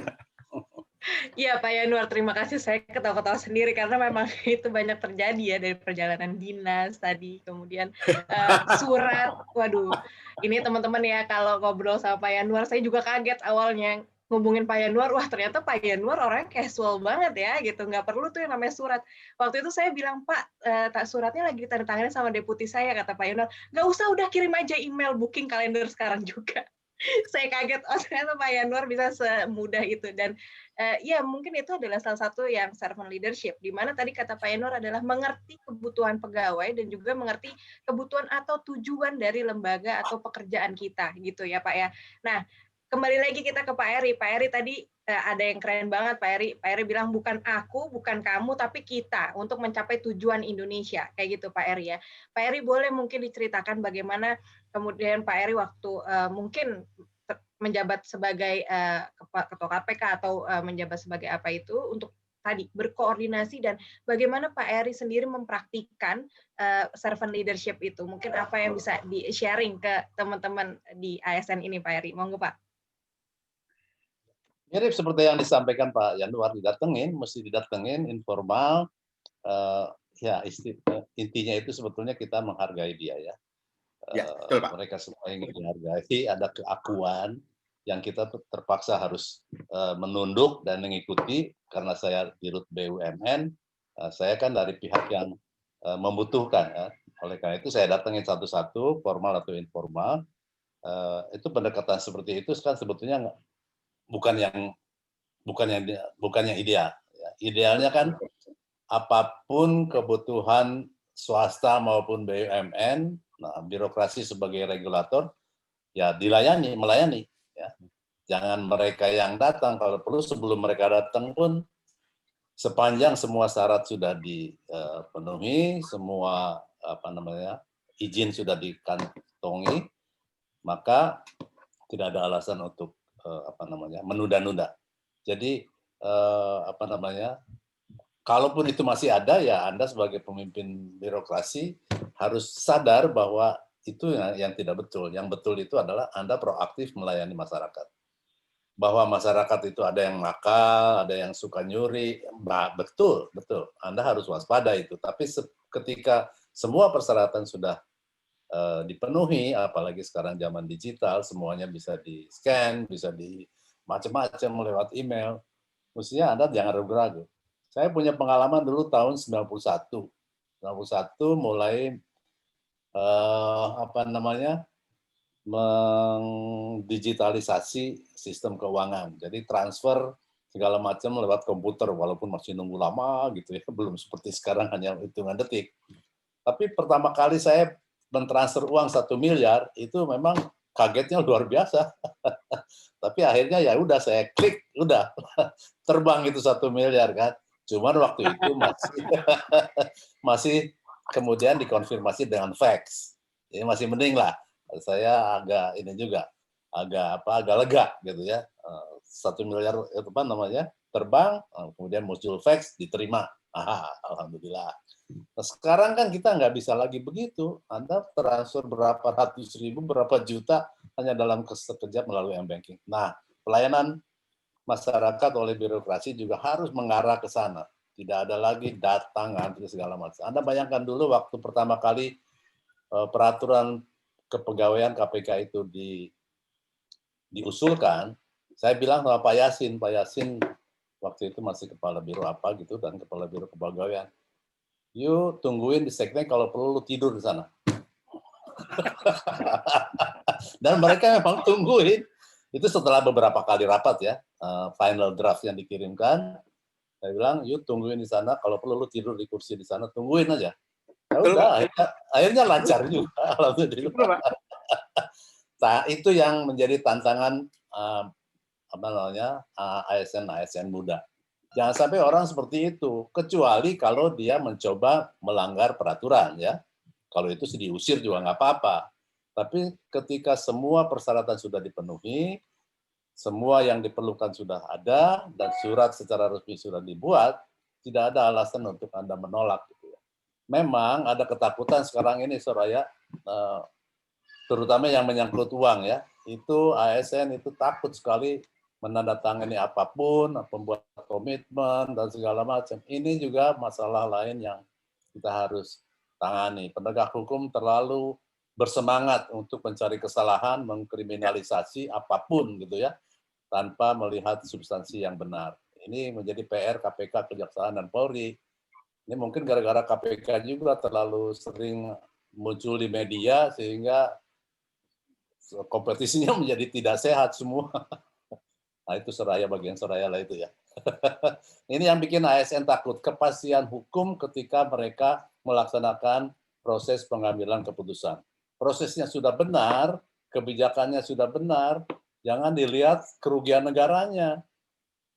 Iya Pak Yanuar, terima kasih. Saya ketawa-ketawa sendiri karena memang itu banyak terjadi ya dari perjalanan dinas tadi, kemudian surat. Waduh, ini teman-teman ya kalau ngobrol sama Pak Yanuar, saya juga kaget awalnya ngubungin Pak Yanuar. Wah ternyata Pak Yanuar orangnya casual banget ya, gitu. Nggak perlu tuh yang namanya surat. Waktu itu saya bilang Pak, suratnya lagi ditandatangani sama deputi saya, kata Pak Yanuar. Nggak usah, udah kirim aja email booking kalender sekarang juga. Saya kaget, oh ternyata Pak Yanuar bisa semudah itu. Dan ya mungkin itu adalah salah satu yang servant leadership, di mana tadi kata Pak Yanuar adalah mengerti kebutuhan pegawai dan juga mengerti kebutuhan atau tujuan dari lembaga atau pekerjaan kita, gitu ya Pak ya. Nah, kembali lagi kita ke Pak Eri. Pak Eri tadi ada yang keren banget Pak Eri. Pak Eri bilang bukan aku, bukan kamu, tapi kita untuk mencapai tujuan Indonesia. Kayak gitu Pak Eri ya. Pak Eri boleh mungkin diceritakan bagaimana kemudian Pak Eri waktu mungkin menjabat sebagai ketua KPK atau menjabat sebagai apa itu untuk tadi berkoordinasi dan bagaimana Pak Eri sendiri mempraktikkan servant leadership itu. Mungkin apa yang bisa di-sharing ke teman-teman di ASN ini Pak Eri. Monggo Pak. Mirip seperti yang disampaikan Pak Yanuar, mesti didatengin informal. Ya intinya itu sebetulnya kita menghargai dia ya. Ya, betul, Pak. Mereka semua ingin dihargai, ada keakuan yang kita terpaksa harus menunduk dan mengikuti karena saya dirut BUMN, saya kan dari pihak yang membutuhkan. Ya. Oleh karena itu saya datangin satu-satu, formal atau informal. Itu pendekatan seperti itu kan sebetulnya bukan yang ideal. Ya. Idealnya kan apapun kebutuhan swasta maupun BUMN, nah, birokrasi sebagai regulator ya melayani. Ya. Jangan mereka yang datang, kalau perlu sebelum mereka datang pun sepanjang semua syarat sudah dipenuhi, semua izin sudah dikantongi, maka tidak ada alasan untuk menunda-nunda. Jadi kalaupun itu masih ada, ya Anda sebagai pemimpin birokrasi harus sadar bahwa itu yang tidak betul. Yang betul itu adalah Anda proaktif melayani masyarakat. Bahwa masyarakat itu ada yang nakal, ada yang suka nyuri, betul. Anda harus waspada itu. Tapi ketika semua persyaratan sudah dipenuhi, apalagi sekarang zaman digital, semuanya bisa di-scan, bisa di macam-macam lewat email, mestinya Anda jangan ragu-ragu. Saya punya pengalaman dulu tahun 91 mulai mengdigitalisasi sistem keuangan. Jadi transfer segala macam lewat komputer, walaupun masih nunggu lama gitu ya, belum seperti sekarang hanya hitungan detik. Tapi pertama kali saya mentransfer uang 1 miliar itu memang kagetnya luar biasa. Tapi akhirnya ya udah saya klik, udah terbang itu 1 miliar kan. Cuman waktu itu masih kemudian dikonfirmasi dengan fax. Jadi masih mending lah. Saya agak agak lega gitu ya. 1 miliar terbang, kemudian muncul fax, diterima. Alhamdulillah. Nah, sekarang kan kita nggak bisa lagi begitu. Anda transfer berapa ratus ribu, berapa juta hanya dalam sekejap melalui m-banking. Nah, pelayanan masyarakat oleh birokrasi juga harus mengarah ke sana. Tidak ada lagi datang, antri segala macam. Anda bayangkan dulu waktu pertama kali peraturan kepegawaian KPK itu diusulkan, saya bilang sama Pak Yasin waktu itu masih kepala biro apa gitu dan kepala biro kepegawaian, yuk tungguin di seknek kalau perlu lu tidur di sana. Dan mereka memang tungguin. Itu setelah beberapa kali rapat ya, final draft yang dikirimkan, saya bilang, yuk tungguin di sana, kalau perlu lu tidur di kursi di sana, tungguin aja. Ya udah, akhirnya lancar juga, alhamdulillah. Nah, itu yang menjadi tantangan ASN muda. Jangan sampai orang seperti itu, kecuali kalau dia mencoba melanggar peraturan ya. Kalau itu sih diusir juga nggak apa-apa. Tapi ketika semua persyaratan sudah dipenuhi, semua yang diperlukan sudah ada, dan surat secara resmi sudah dibuat, tidak ada alasan untuk Anda menolak. Gitu ya. Memang ada ketakutan sekarang ini, Soraya, terutama yang menyangkut uang ya. Itu ASN itu takut sekali menandatangani apapun, membuat komitmen, dan segala macam. Ini juga masalah lain yang kita harus tangani. Penegak hukum terlalu bersemangat untuk mencari kesalahan, mengkriminalisasi apapun gitu ya, tanpa melihat substansi yang benar. Ini menjadi PR KPK, Kejaksaan, dan Polri. Ini mungkin gara-gara KPK juga terlalu sering muncul di media, sehingga kompetisinya menjadi tidak sehat semua. Nah itu bagian Soraya lah itu ya. Ini yang bikin ASN takut, kepastian hukum ketika mereka melaksanakan proses pengambilan keputusan. Prosesnya sudah benar, kebijakannya sudah benar, jangan dilihat kerugian negaranya,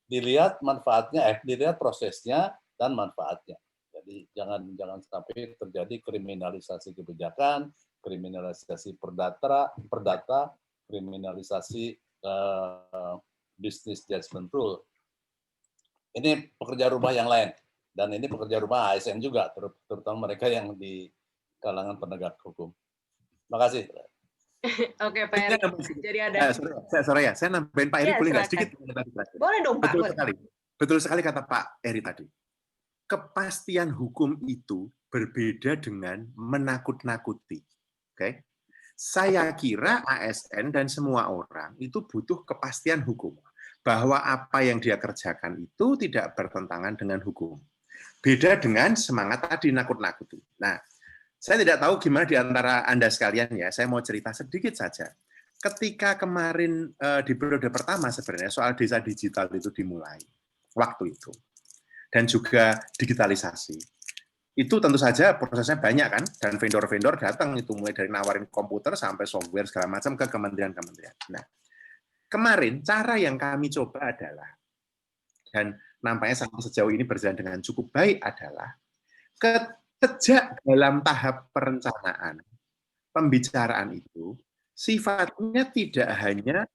dilihat manfaatnya, dilihat prosesnya dan manfaatnya. Jadi jangan sampai terjadi kriminalisasi kebijakan, kriminalisasi perdata, kriminalisasi business judgment rule. Ini pekerja rumah yang lain, dan ini pekerja rumah ASN juga, terutama mereka yang di kalangan penegak hukum. Terima kasih. Oke, Pak Eri. Jadi ada. Saya nambahin Pak Eri, boleh nggak sedikit? Boleh dong, Pak. Betul sekali kata Pak Eri tadi. Kepastian hukum itu berbeda dengan menakut-nakuti. Oke? Saya kira ASN dan semua orang itu butuh kepastian hukum bahwa apa yang dia kerjakan itu tidak bertentangan dengan hukum. Beda dengan semangat tadi nakut-nakuti. Nah, saya tidak tahu gimana di antara Anda sekalian ya, saya mau cerita sedikit saja. Ketika kemarin di periode pertama sebenarnya soal desa digital itu dimulai, waktu itu, dan juga digitalisasi, itu tentu saja prosesnya banyak kan, dan vendor-vendor datang itu mulai dari nawarin komputer sampai software segala macam ke kementerian-kementerian. Nah, kemarin cara yang kami coba adalah, dan nampaknya sampai sejauh ini berjalan dengan cukup baik adalah, sejak dalam tahap perencanaan, pembicaraan itu, sifatnya tidak hanya,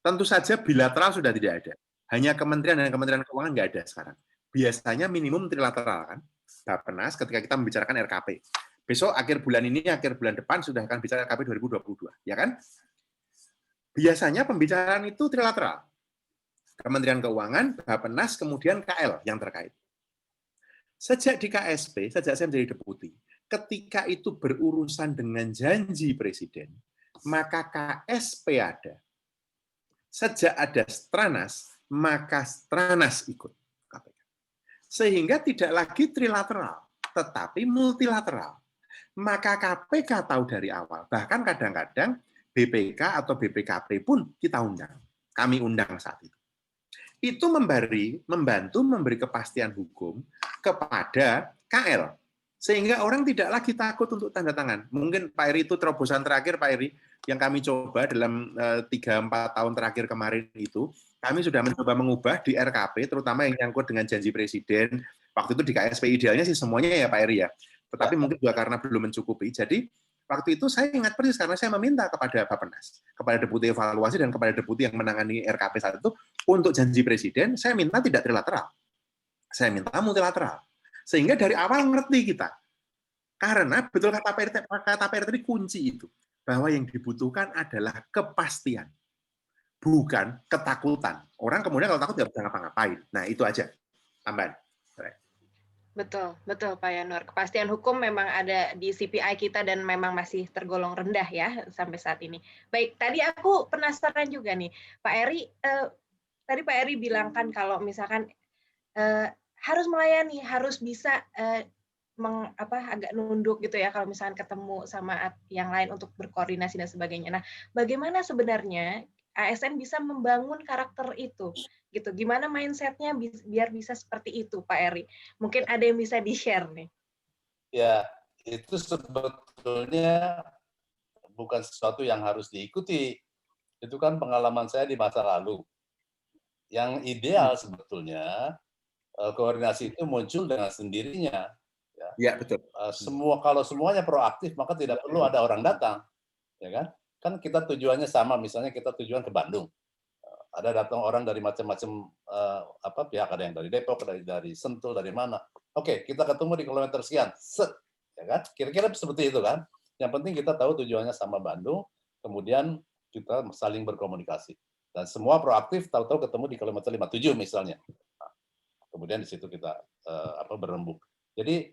tentu saja bilateral sudah tidak ada. Hanya kementerian dan kementerian keuangan nggak ada sekarang. Biasanya minimum trilateral kan, Bappenas ketika kita membicarakan RKP. Besok akhir bulan ini, akhir bulan depan sudah akan bicara RKP 2022, ya kan? Biasanya pembicaraan itu trilateral. Kementerian Keuangan, Bappenas, kemudian KL yang terkait. Sejak di KSP, sejak saya menjadi deputi, ketika itu berurusan dengan janji presiden, maka KSP ada. Sejak ada Stranas, maka Stranas ikut KPK. Sehingga tidak lagi trilateral, tetapi multilateral. Maka KPK tahu dari awal. Bahkan kadang-kadang BPK atau BPKP pun kita undang. Kami undang saat itu. Itu membantu memberi kepastian hukum kepada KL. Sehingga orang tidak lagi takut untuk tanda tangan. Mungkin Pak Eri itu terobosan terakhir, Pak Eri, yang kami coba dalam 3-4 tahun terakhir kemarin itu, kami sudah mencoba mengubah di RKP, terutama yang nyangkut dengan janji presiden. Waktu itu di KSP idealnya sih semuanya ya Pak Eri ya. Tetapi mungkin juga karena belum mencukupi. Jadi waktu itu saya ingat persis karena saya meminta kepada Bappenas, kepada deputi evaluasi dan kepada deputi yang menangani RKP saat itu, untuk janji presiden, saya minta tidak trilateral. Saya minta multilateral. Sehingga dari awal ngerti kita. Karena betul kata Pak Eri tadi kunci itu. Bahwa yang dibutuhkan adalah kepastian. Bukan ketakutan. Orang kemudian kalau takut nggak bisa ngapa-ngapain. Nah, itu aja. Tambahan. Betul, betul Pak Yanuar. Kepastian hukum memang ada di CPI kita dan memang masih tergolong rendah ya sampai saat ini. Baik, tadi aku penasaran juga nih, Pak Eri. Tadi Pak Eri bilang kan kalau misalkan harus melayani, harus bisa agak nunduk gitu ya kalau misalkan ketemu sama yang lain untuk berkoordinasi dan sebagainya. Nah, bagaimana sebenarnya ASN bisa membangun karakter itu? Gitu. Gimana mindset-nya biar bisa seperti itu, Pak Eri? Mungkin ada yang bisa di-share nih. Ya, itu sebetulnya bukan sesuatu yang harus diikuti. Itu kan pengalaman saya di masa lalu. Yang ideal sebetulnya koordinasi itu muncul dengan sendirinya. Ya, betul. Kalau semuanya proaktif, maka tidak perlu ada orang datang, ya kan? Kan kita tujuannya sama, misalnya kita tujuan ke Bandung. Ada datang orang dari macam-macam pihak, ada yang dari Depok, dari Sentul, dari mana. Oke, kita ketemu di kilometer sekian. Set, ya kan? Kira-kira seperti itu kan? Yang penting kita tahu tujuannya sama Bandung, kemudian kita saling berkomunikasi. Dan semua proaktif, tahu-tahu ketemu di kilometer 57 misalnya. Nah, kemudian di situ kita berembuk. Jadi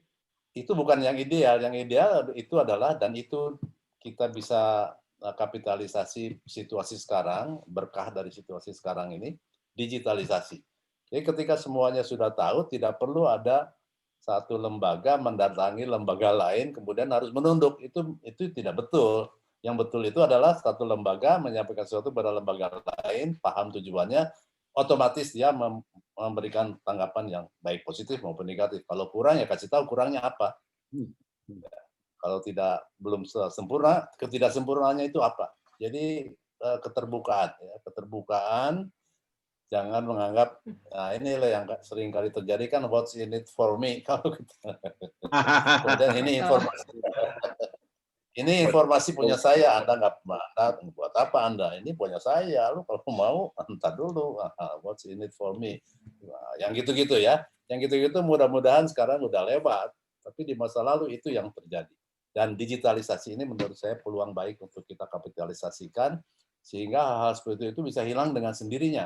itu bukan yang ideal. Yang ideal itu adalah, dan itu kita bisa kapitalisasi situasi sekarang, berkah dari situasi sekarang ini, digitalisasi. Jadi ketika semuanya sudah tahu, tidak perlu ada satu lembaga mendatangi lembaga lain, kemudian harus menunduk. Itu tidak betul. Yang betul itu adalah satu lembaga menyampaikan sesuatu pada lembaga lain, paham tujuannya, otomatis dia memberikan tanggapan yang baik positif maupun negatif. Kalau kurang ya kasih tahu kurangnya apa. Kalau belum sempurna, ketidaksempurnaannya itu apa. Jadi keterbukaan, jangan menganggap, nah inilah yang sering kali terjadi kan, what's in it for me. Kalau kemudian ini informasi punya saya, Anda nggak buat apa Anda? Ini punya saya, lu kalau mau entar dulu, what's in it for me. Nah, yang gitu-gitu ya, yang gitu-gitu mudah-mudahan sekarang udah lewat, tapi di masa lalu itu yang terjadi. Dan digitalisasi ini menurut saya peluang baik untuk kita kapitalisasikan, sehingga hal-hal seperti itu bisa hilang dengan sendirinya.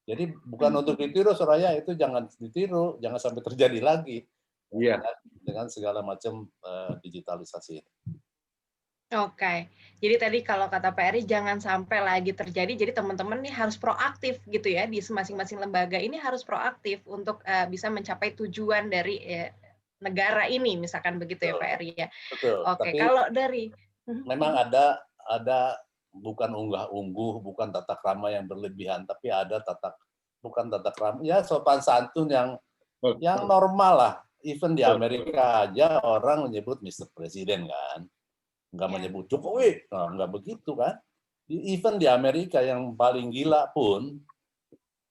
Jadi bukan untuk ditiru, Soraya, itu jangan ditiru, jangan sampai terjadi lagi. Iya. Dengan segala macam digitalisasi ini. Oke, jadi tadi kalau kata Pak Eri jangan sampai lagi terjadi, jadi teman-teman nih harus proaktif gitu ya, di masing-masing lembaga ini harus proaktif untuk, bisa mencapai tujuan dari, negara ini, misalkan begitu ya Betul, Pak Eri ya. betul. Oke, Tapi kalau dari memang ada bukan unggah-ungguh, bukan tata krama yang berlebihan, tapi ada bukan tata krama, ya sopan santun yang normal lah. Even di Amerika aja orang menyebut Mr. Presiden kan, nggak ya, menyebut Jokowi, nah, nggak begitu kan. Even di Amerika yang paling gila pun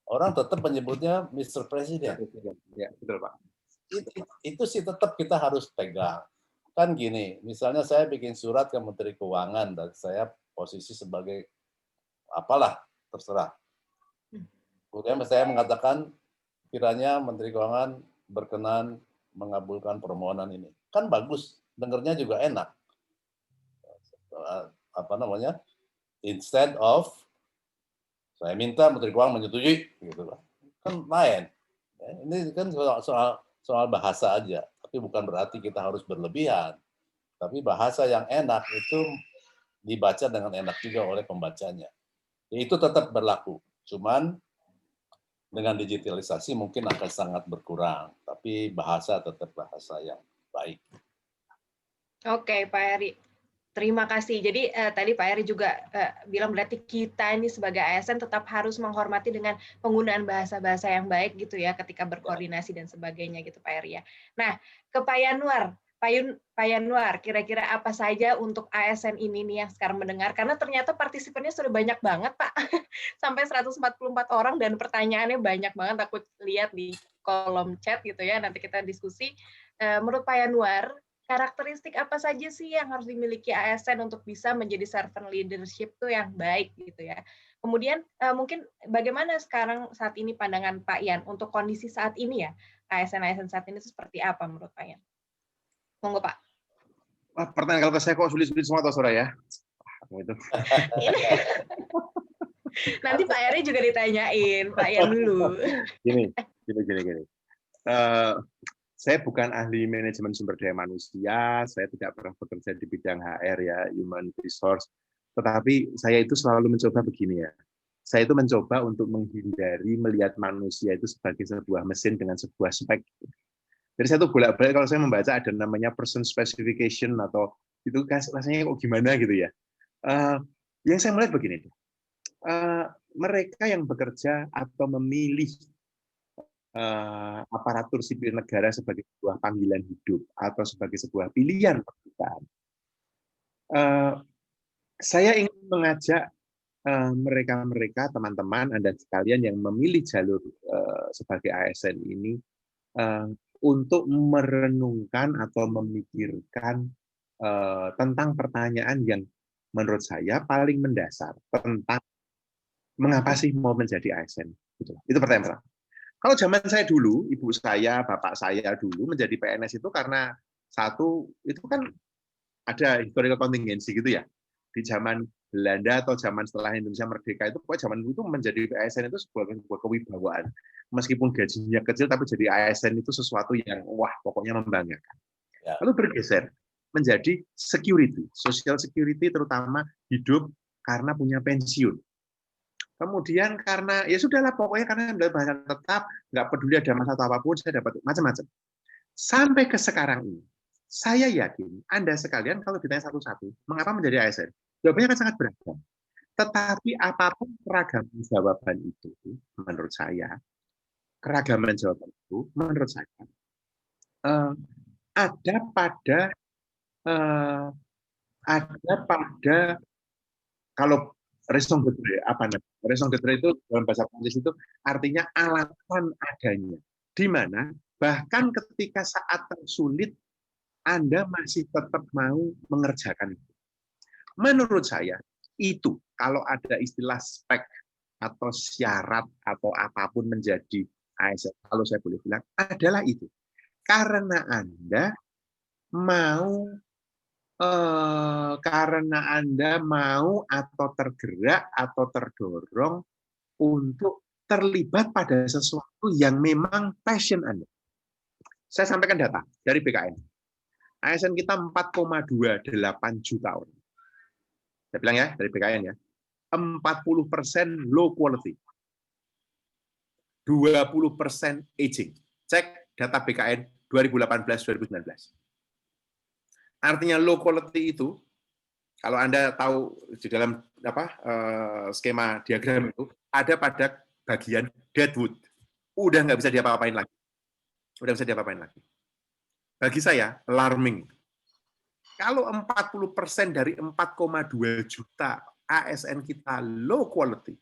orang tetap menyebutnya Mr. Presiden. Ya, betul Pak. Itu sih tetap kita harus pegang. Kan gini, misalnya saya bikin surat ke Menteri Keuangan dan saya posisi sebagai apalah, terserah. Kemudian saya mengatakan kiranya Menteri Keuangan berkenan mengabulkan permohonan ini. Kan bagus, dengernya juga enak. Apa namanya? Instead of saya minta Menteri Keuangan menyetujui, gitu lah. Kan lain. Ini kan soal bahasa aja, tapi bukan berarti kita harus berlebihan. Tapi bahasa yang enak itu dibaca dengan enak juga oleh pembacanya. Itu tetap berlaku. Cuman dengan digitalisasi mungkin akan sangat berkurang, tapi bahasa tetap bahasa yang baik. Oke Pak Eri, terima kasih. Jadi tadi Pak Eri juga bilang berarti kita ini sebagai ASN tetap harus menghormati dengan penggunaan bahasa-bahasa yang baik gitu ya ketika berkoordinasi dan sebagainya gitu Pak Eri ya. Nah, ke Pak Yanuar. Pak Yanuar, kira-kira apa saja untuk ASN ini nih yang sekarang mendengar? Karena ternyata partisipannya sudah banyak banget Pak, sampai 144 orang dan pertanyaannya banyak banget. Aku lihat di kolom chat gitu ya, nanti kita diskusi. Menurut Pak Yanuar, karakteristik apa saja sih yang harus dimiliki ASN untuk bisa menjadi servant leadership tuh yang baik gitu ya. Kemudian mungkin bagaimana sekarang saat ini pandangan Pak Yan untuk kondisi saat ini ya, ASN saat ini itu seperti apa menurut Pak Yan? Monggo Pak. Wah, pertanyaan kalau ke saya kok sulit-sulit semua atau Sora ya? Itu. Nanti Pak Eri juga ditanyain, Pak Yan dulu. Gini. Saya bukan ahli manajemen sumber daya manusia, saya tidak pernah bekerja di bidang HR ya, human resource. Tetapi saya itu selalu mencoba begini ya. Saya itu mencoba untuk menghindari melihat manusia itu sebagai sebuah mesin dengan sebuah spek. Jadi saya tuh bolak-balik kalau saya membaca ada namanya person specification atau itu rasanya kok gimana gitu ya. Yang saya melihat begini, mereka yang bekerja atau memilih aparatur sipil negara sebagai sebuah panggilan hidup atau sebagai sebuah pilihan pekerjaan. Saya ingin mengajak mereka-mereka, teman-teman, Anda sekalian yang memilih jalur sebagai ASN ini untuk merenungkan atau memikirkan tentang pertanyaan yang menurut saya paling mendasar tentang mengapa sih mau menjadi ASN. Itu pertanyaan pertama. Kalau zaman saya dulu, ibu saya, bapak saya dulu menjadi PNS itu karena satu, itu kan ada historical contingency gitu ya. Di zaman Belanda atau zaman setelah Indonesia merdeka itu, pokoknya zaman itu menjadi ASN itu sebuah kewibawaan. Meskipun gajinya kecil, tapi jadi ASN itu sesuatu yang wah pokoknya membanggakan. Lalu bergeser menjadi security, social security terutama hidup karena punya pensiun. Kemudian karena ya sudahlah pokoknya karena bahasa tetap nggak peduli ada masalah atau apapun saya dapat macam-macam. Sampai ke sekarang ini, saya yakin Anda sekalian kalau ditanya satu-satu, mengapa menjadi ASN? Jawabannya kan sangat beragam. Tetapi apapun keragaman jawaban itu, menurut saya, keragaman jawaban itu, menurut saya, ada pada kalau raison d'être, apa namanya? Raison d'être itu dalam bahasa Prancis itu artinya alasan adanya. Di mana bahkan ketika saat tersulit Anda masih tetap mau mengerjakan itu. Menurut saya itu kalau ada istilah spek atau syarat atau apapun menjadi ASN, kalau saya boleh bilang adalah itu. Karena Anda mau atau tergerak atau terdorong untuk terlibat pada sesuatu yang memang passion Anda. Saya sampaikan data dari BKN. ASN kita 4,28 juta orang. Saya bilang ya, dari BKN ya, 40% low quality, 20% aging. Cek data BKN 2018-2019. Artinya low quality itu, kalau Anda tahu di dalam skema diagram itu, ada pada bagian deadwood. Udah nggak bisa diapa-apain lagi. Bagi saya, alarming. Kalau 40% dari 4,2 juta ASN kita low quality,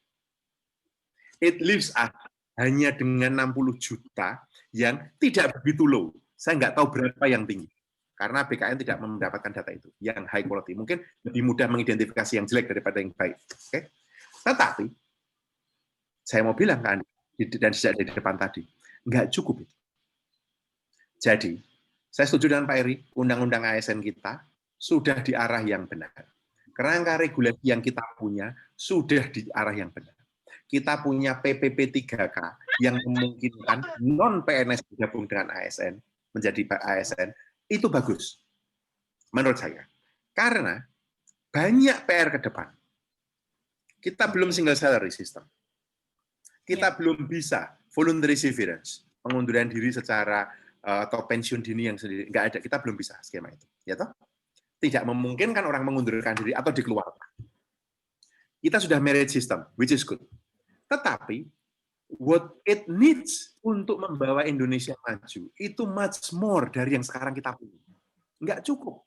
it leaves us hanya dengan 60 juta yang tidak begitu low. Saya nggak tahu berapa yang tinggi. Karena BKN tidak mendapatkan data itu, yang high quality. Mungkin lebih mudah mengidentifikasi yang jelek daripada yang baik. Okay? Tetapi, saya mau bilang ke Anda, dan sejak dari depan tadi, nggak cukup itu. Jadi, saya setuju dengan Pak Eri, undang-undang ASN kita sudah di arah yang benar. Kerangka regulasi yang kita punya sudah di arah yang benar. Kita punya PPP 3K yang memungkinkan non-PNS bergabung dengan ASN, menjadi ASN, itu bagus, menurut saya. Karena banyak PR ke depan. Kita belum single salary system. Kita belum bisa voluntary severance, pengunduran diri secara atau pensiun dini yang sendiri. Nggak ada, kita belum bisa skema itu. Ya toh? Tidak memungkinkan orang mengundurkan diri atau dikeluarkan. Kita sudah merit system, which is good. Tetapi, what it needs untuk membawa Indonesia maju, itu much more dari yang sekarang kita punya. Nggak cukup.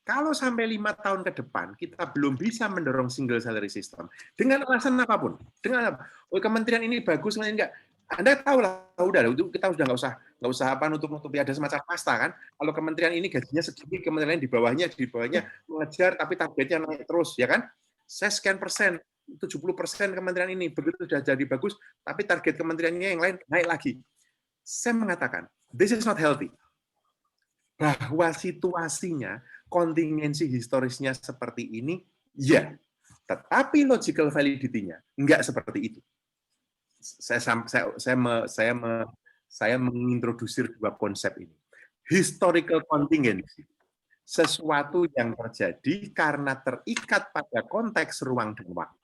Kalau sampai 5 tahun ke depan, kita belum bisa mendorong single salary system, dengan alasan apapun. Dengan apa? Oh, kementerian ini bagus, enggak. Anda tahu lah, udah, kita sudah nggak usah apa nutup-nutupi, ada semacam kasta kan. Kalau kementerian ini gajinya segini, kementerian lain di bawahnya mengejar, tapi targetnya naik terus, ya kan? Saya sekian persen, 70% kementerian ini begitu sudah jadi bagus, tapi target kementeriannya yang lain naik lagi. Saya mengatakan, this is not healthy. Bahwa situasinya, kontingensi historisnya seperti ini, ya. Tetapi logical validity-nya enggak seperti itu. Saya mengintrodusir dua konsep ini. Historical contingency, sesuatu yang terjadi karena terikat pada konteks ruang dan waktu.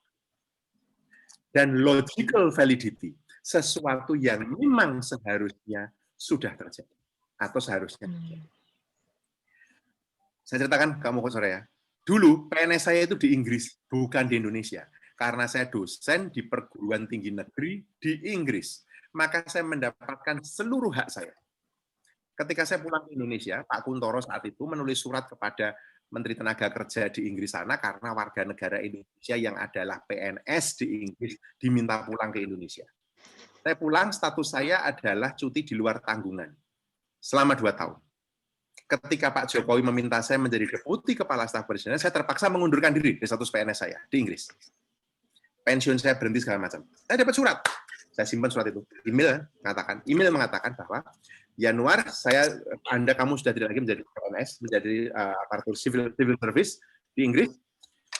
Dan logical validity, sesuatu yang memang seharusnya sudah terjadi atau seharusnya terjadi. Saya ceritakan kamu kok sore ya. Dulu PNS saya itu di Inggris, bukan di Indonesia. Karena saya dosen di perguruan tinggi negeri di Inggris, maka saya mendapatkan seluruh hak saya. Ketika saya pulang ke Indonesia, Pak Kuntoro saat itu menulis surat kepada Menteri Tenaga Kerja di Inggris sana karena warga negara Indonesia yang adalah PNS di Inggris diminta pulang ke Indonesia. Saya pulang, status saya adalah cuti di luar tanggungan selama 2 tahun. Ketika Pak Jokowi meminta saya menjadi deputi kepala staf presiden, saya terpaksa mengundurkan diri dari status PNS saya di Inggris. Pensiun saya berhenti segala macam. Saya dapat surat. Saya simpan surat itu. Email mengatakan bahwa Januari kamu sudah tidak lagi menjadi PNS, menjadi aparatur civil service di Inggris,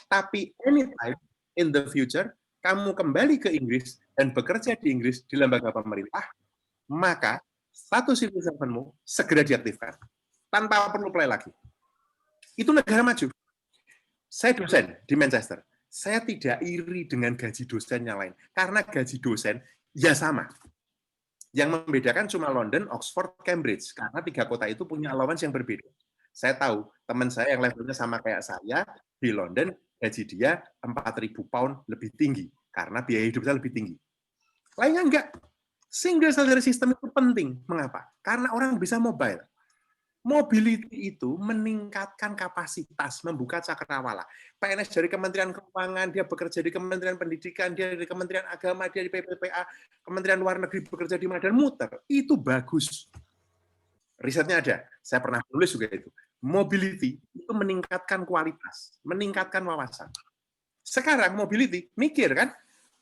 tapi anytime in the future kamu kembali ke Inggris dan bekerja di Inggris di lembaga pemerintah, maka status civil servant-mu segera diaktifkan tanpa perlu apply lagi. Itu negara maju. Saya dosen di Manchester. Saya tidak iri dengan gaji dosen yang lain karena gaji dosen ya sama. Yang membedakan cuma London, Oxford, Cambridge, karena 3 kota itu punya allowance yang berbeda. Saya tahu, teman saya yang levelnya sama kayak saya, di London, gaji dia 4.000 pound lebih tinggi, karena biaya hidup saya lebih tinggi. Lainnya enggak. Single salary system itu penting. Mengapa? Karena orang bisa mobile. Mobility itu meningkatkan kapasitas, membuka cakrawala. PNS dari Kementerian Keuangan, dia bekerja di Kementerian Pendidikan, dia di Kementerian Agama, dia di PPPA, Kementerian Luar Negeri bekerja di mana dan muter. Itu bagus. Risetnya ada. Saya pernah tulis juga itu. Mobility itu meningkatkan kualitas, meningkatkan wawasan. Sekarang mobility, mikir kan,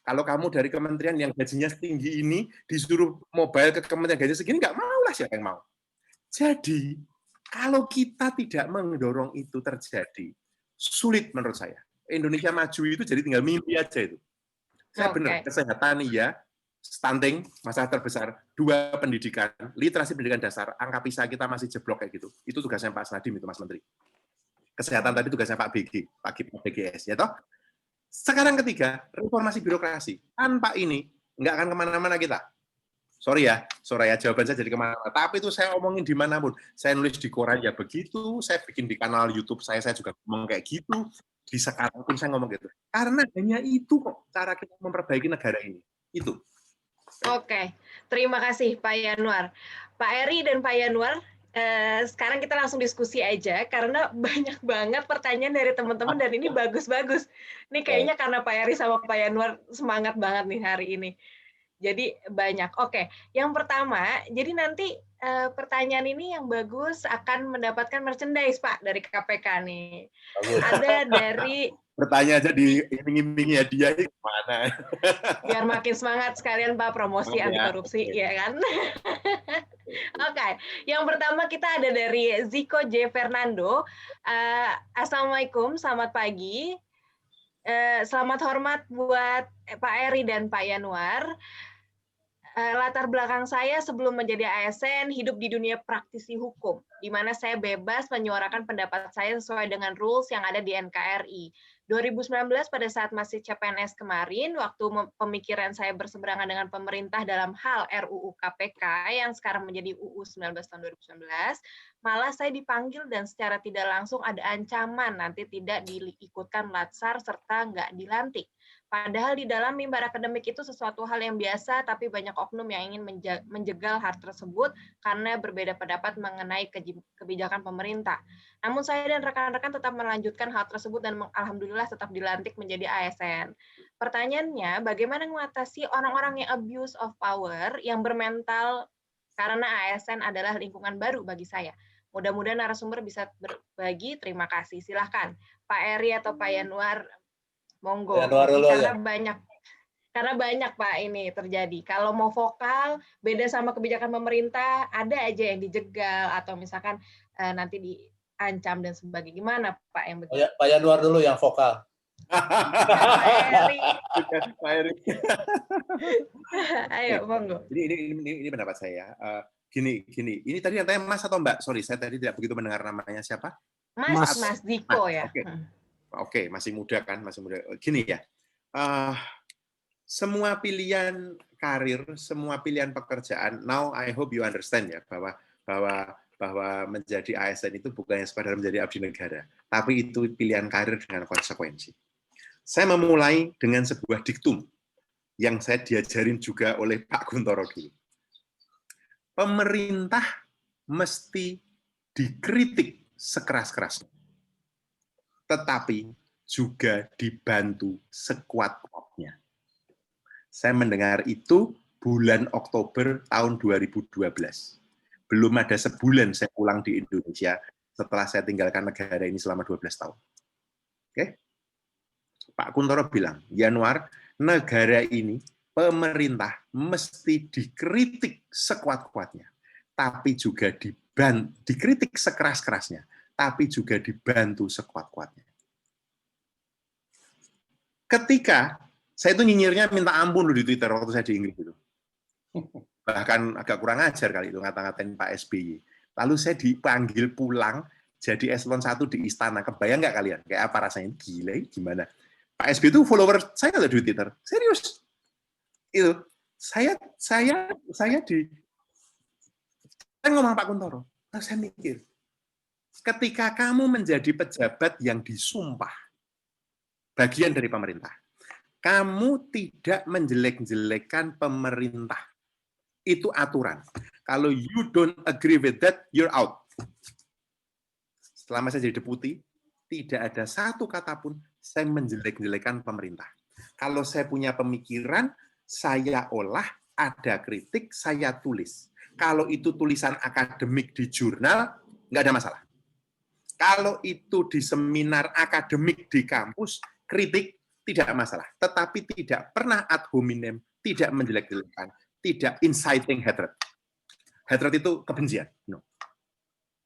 kalau kamu dari kementerian yang gajinya setinggi ini, disuruh mobile ke kementerian gaji segini, nggak mau lah siapa yang mau. Jadi, kalau kita tidak mendorong itu terjadi, sulit menurut saya. Indonesia maju itu jadi tinggal mimpi aja itu. Saya benar, kesehatan iya, stunting, masalah terbesar, 2 pendidikan, literasi pendidikan dasar, angka PISA kita masih jeblok kayak gitu. Itu tugasnya Pak Nadiem itu, Mas Menteri. Kesehatan tadi tugasnya Pak BGS, ya toh. Sekarang ketiga, reformasi birokrasi. Tanpa ini, nggak akan kemana-mana kita. Sorry ya, jawaban saya jadi kemana-mana. Tapi itu saya omongin dimanapun. Saya nulis di koran ya begitu, saya bikin di kanal YouTube saya juga ngomong kayak gitu. Di sekarang pun saya ngomong gitu. Karena hanya itu kok cara kita memperbaiki negara ini. Itu. Oke, terima kasih Pak Yanuar. Pak Eri dan Pak Yanuar, sekarang kita langsung diskusi aja, karena banyak banget pertanyaan dari teman-teman, dan ini bagus-bagus. Ini kayaknya karena Pak Eri sama Pak Yanuar semangat banget nih hari ini. Jadi banyak. Oke, yang pertama, jadi nanti pertanyaan ini yang bagus akan mendapatkan merchandise Pak dari KPK nih. Ada dari bertanya aja di iming-iming hadiah mana? Biar makin semangat sekalian Pak promosi anti korupsi, ya kan? Oke, yang pertama kita ada dari Ziko J. Fernando. Assalamualaikum, selamat pagi. Selamat hormat buat Pak Eri dan Pak Yanuar. Latar belakang saya sebelum menjadi ASN hidup di dunia praktisi hukum, di mana saya bebas menyuarakan pendapat saya sesuai dengan rules yang ada di NKRI. 2019 pada saat masih CPNS kemarin, waktu pemikiran saya berseberangan dengan pemerintah dalam hal RUU KPK yang sekarang menjadi UU 19 tahun 2019, malah saya dipanggil dan secara tidak langsung ada ancaman nanti tidak diikutkan latsar serta nggak dilantik. Padahal di dalam mimbar akademik itu sesuatu hal yang biasa, tapi banyak oknum yang ingin menjegal hal tersebut karena berbeda pendapat mengenai kebijakan pemerintah. Namun saya dan rekan-rekan tetap melanjutkan hal tersebut dan alhamdulillah tetap dilantik menjadi ASN. Pertanyaannya, bagaimana mengatasi orang-orang yang abuse of power yang bermental karena ASN adalah lingkungan baru bagi saya? Mudah-mudahan narasumber bisa berbagi. Terima kasih. Silahkan Pak Eri atau Pak Yanuar. Monggo, karena banyak Pak ini terjadi. Kalau mau vokal, beda sama kebijakan pemerintah, ada aja yang dijegal atau misalkan nanti diancam dan sebagainya. Gimana Pak yang begitu? Pak Yanuar dulu yang vokal. Pak Eri. Ayo, monggo. Ini pendapat saya. Gini. Ini tadi yang tanya Mas atau Mbak? Sorry, saya tadi tidak begitu mendengar namanya siapa? Mas Diko ya. Oke, masih muda kan, masih muda. Gini ya, semua pilihan karir, semua pilihan pekerjaan. Now I hope you understand ya bahwa menjadi ASN itu bukan sekadar menjadi abdi negara, tapi itu pilihan karir dengan konsekuensi. Saya memulai dengan sebuah diktum yang saya diajarin juga oleh Pak Kuntoro dulu. Pemerintah mesti dikritik sekeras-kerasnya, tetapi juga dibantu sekuat-kuatnya. Saya mendengar itu bulan Oktober tahun 2012. Belum ada sebulan saya pulang di Indonesia setelah saya tinggalkan negara ini selama 12 tahun. Oke? Pak Kuntoro bilang, Yanuar, negara ini, pemerintah mesti dikritik sekuat-kuatnya, tapi juga dikritik sekeras-kerasnya, tapi juga dibantu sekuat-kuatnya. Ketika saya itu nyinyirnya minta ampun loh di Twitter waktu saya di Inggris itu. Bahkan agak kurang ajar kali itu ngata-ngatain Pak SBY. Lalu saya dipanggil pulang jadi eselon 1 di istana. Kebayang nggak kalian? Kayak apa rasanya? Gila, gimana? Pak SBY itu follower saya loh di Twitter. Serius. Itu. Saya ngomong Pak Kuntoro. Lalu saya mikir, ketika kamu menjadi pejabat yang disumpah, bagian dari pemerintah, kamu tidak menjelek-jelekkan pemerintah. Itu aturan. Kalau you don't agree with that, you're out. Selama saya jadi deputi, tidak ada satu kata pun saya menjelek-jelekkan pemerintah. Kalau saya punya pemikiran, saya olah, ada kritik, saya tulis. Kalau itu tulisan akademik di jurnal, nggak ada masalah. Kalau itu di seminar akademik di kampus, kritik tidak masalah. Tetapi tidak pernah ad hominem, tidak menjelek-jelekan, tidak inciting hatred. Hatred itu kebencian. No.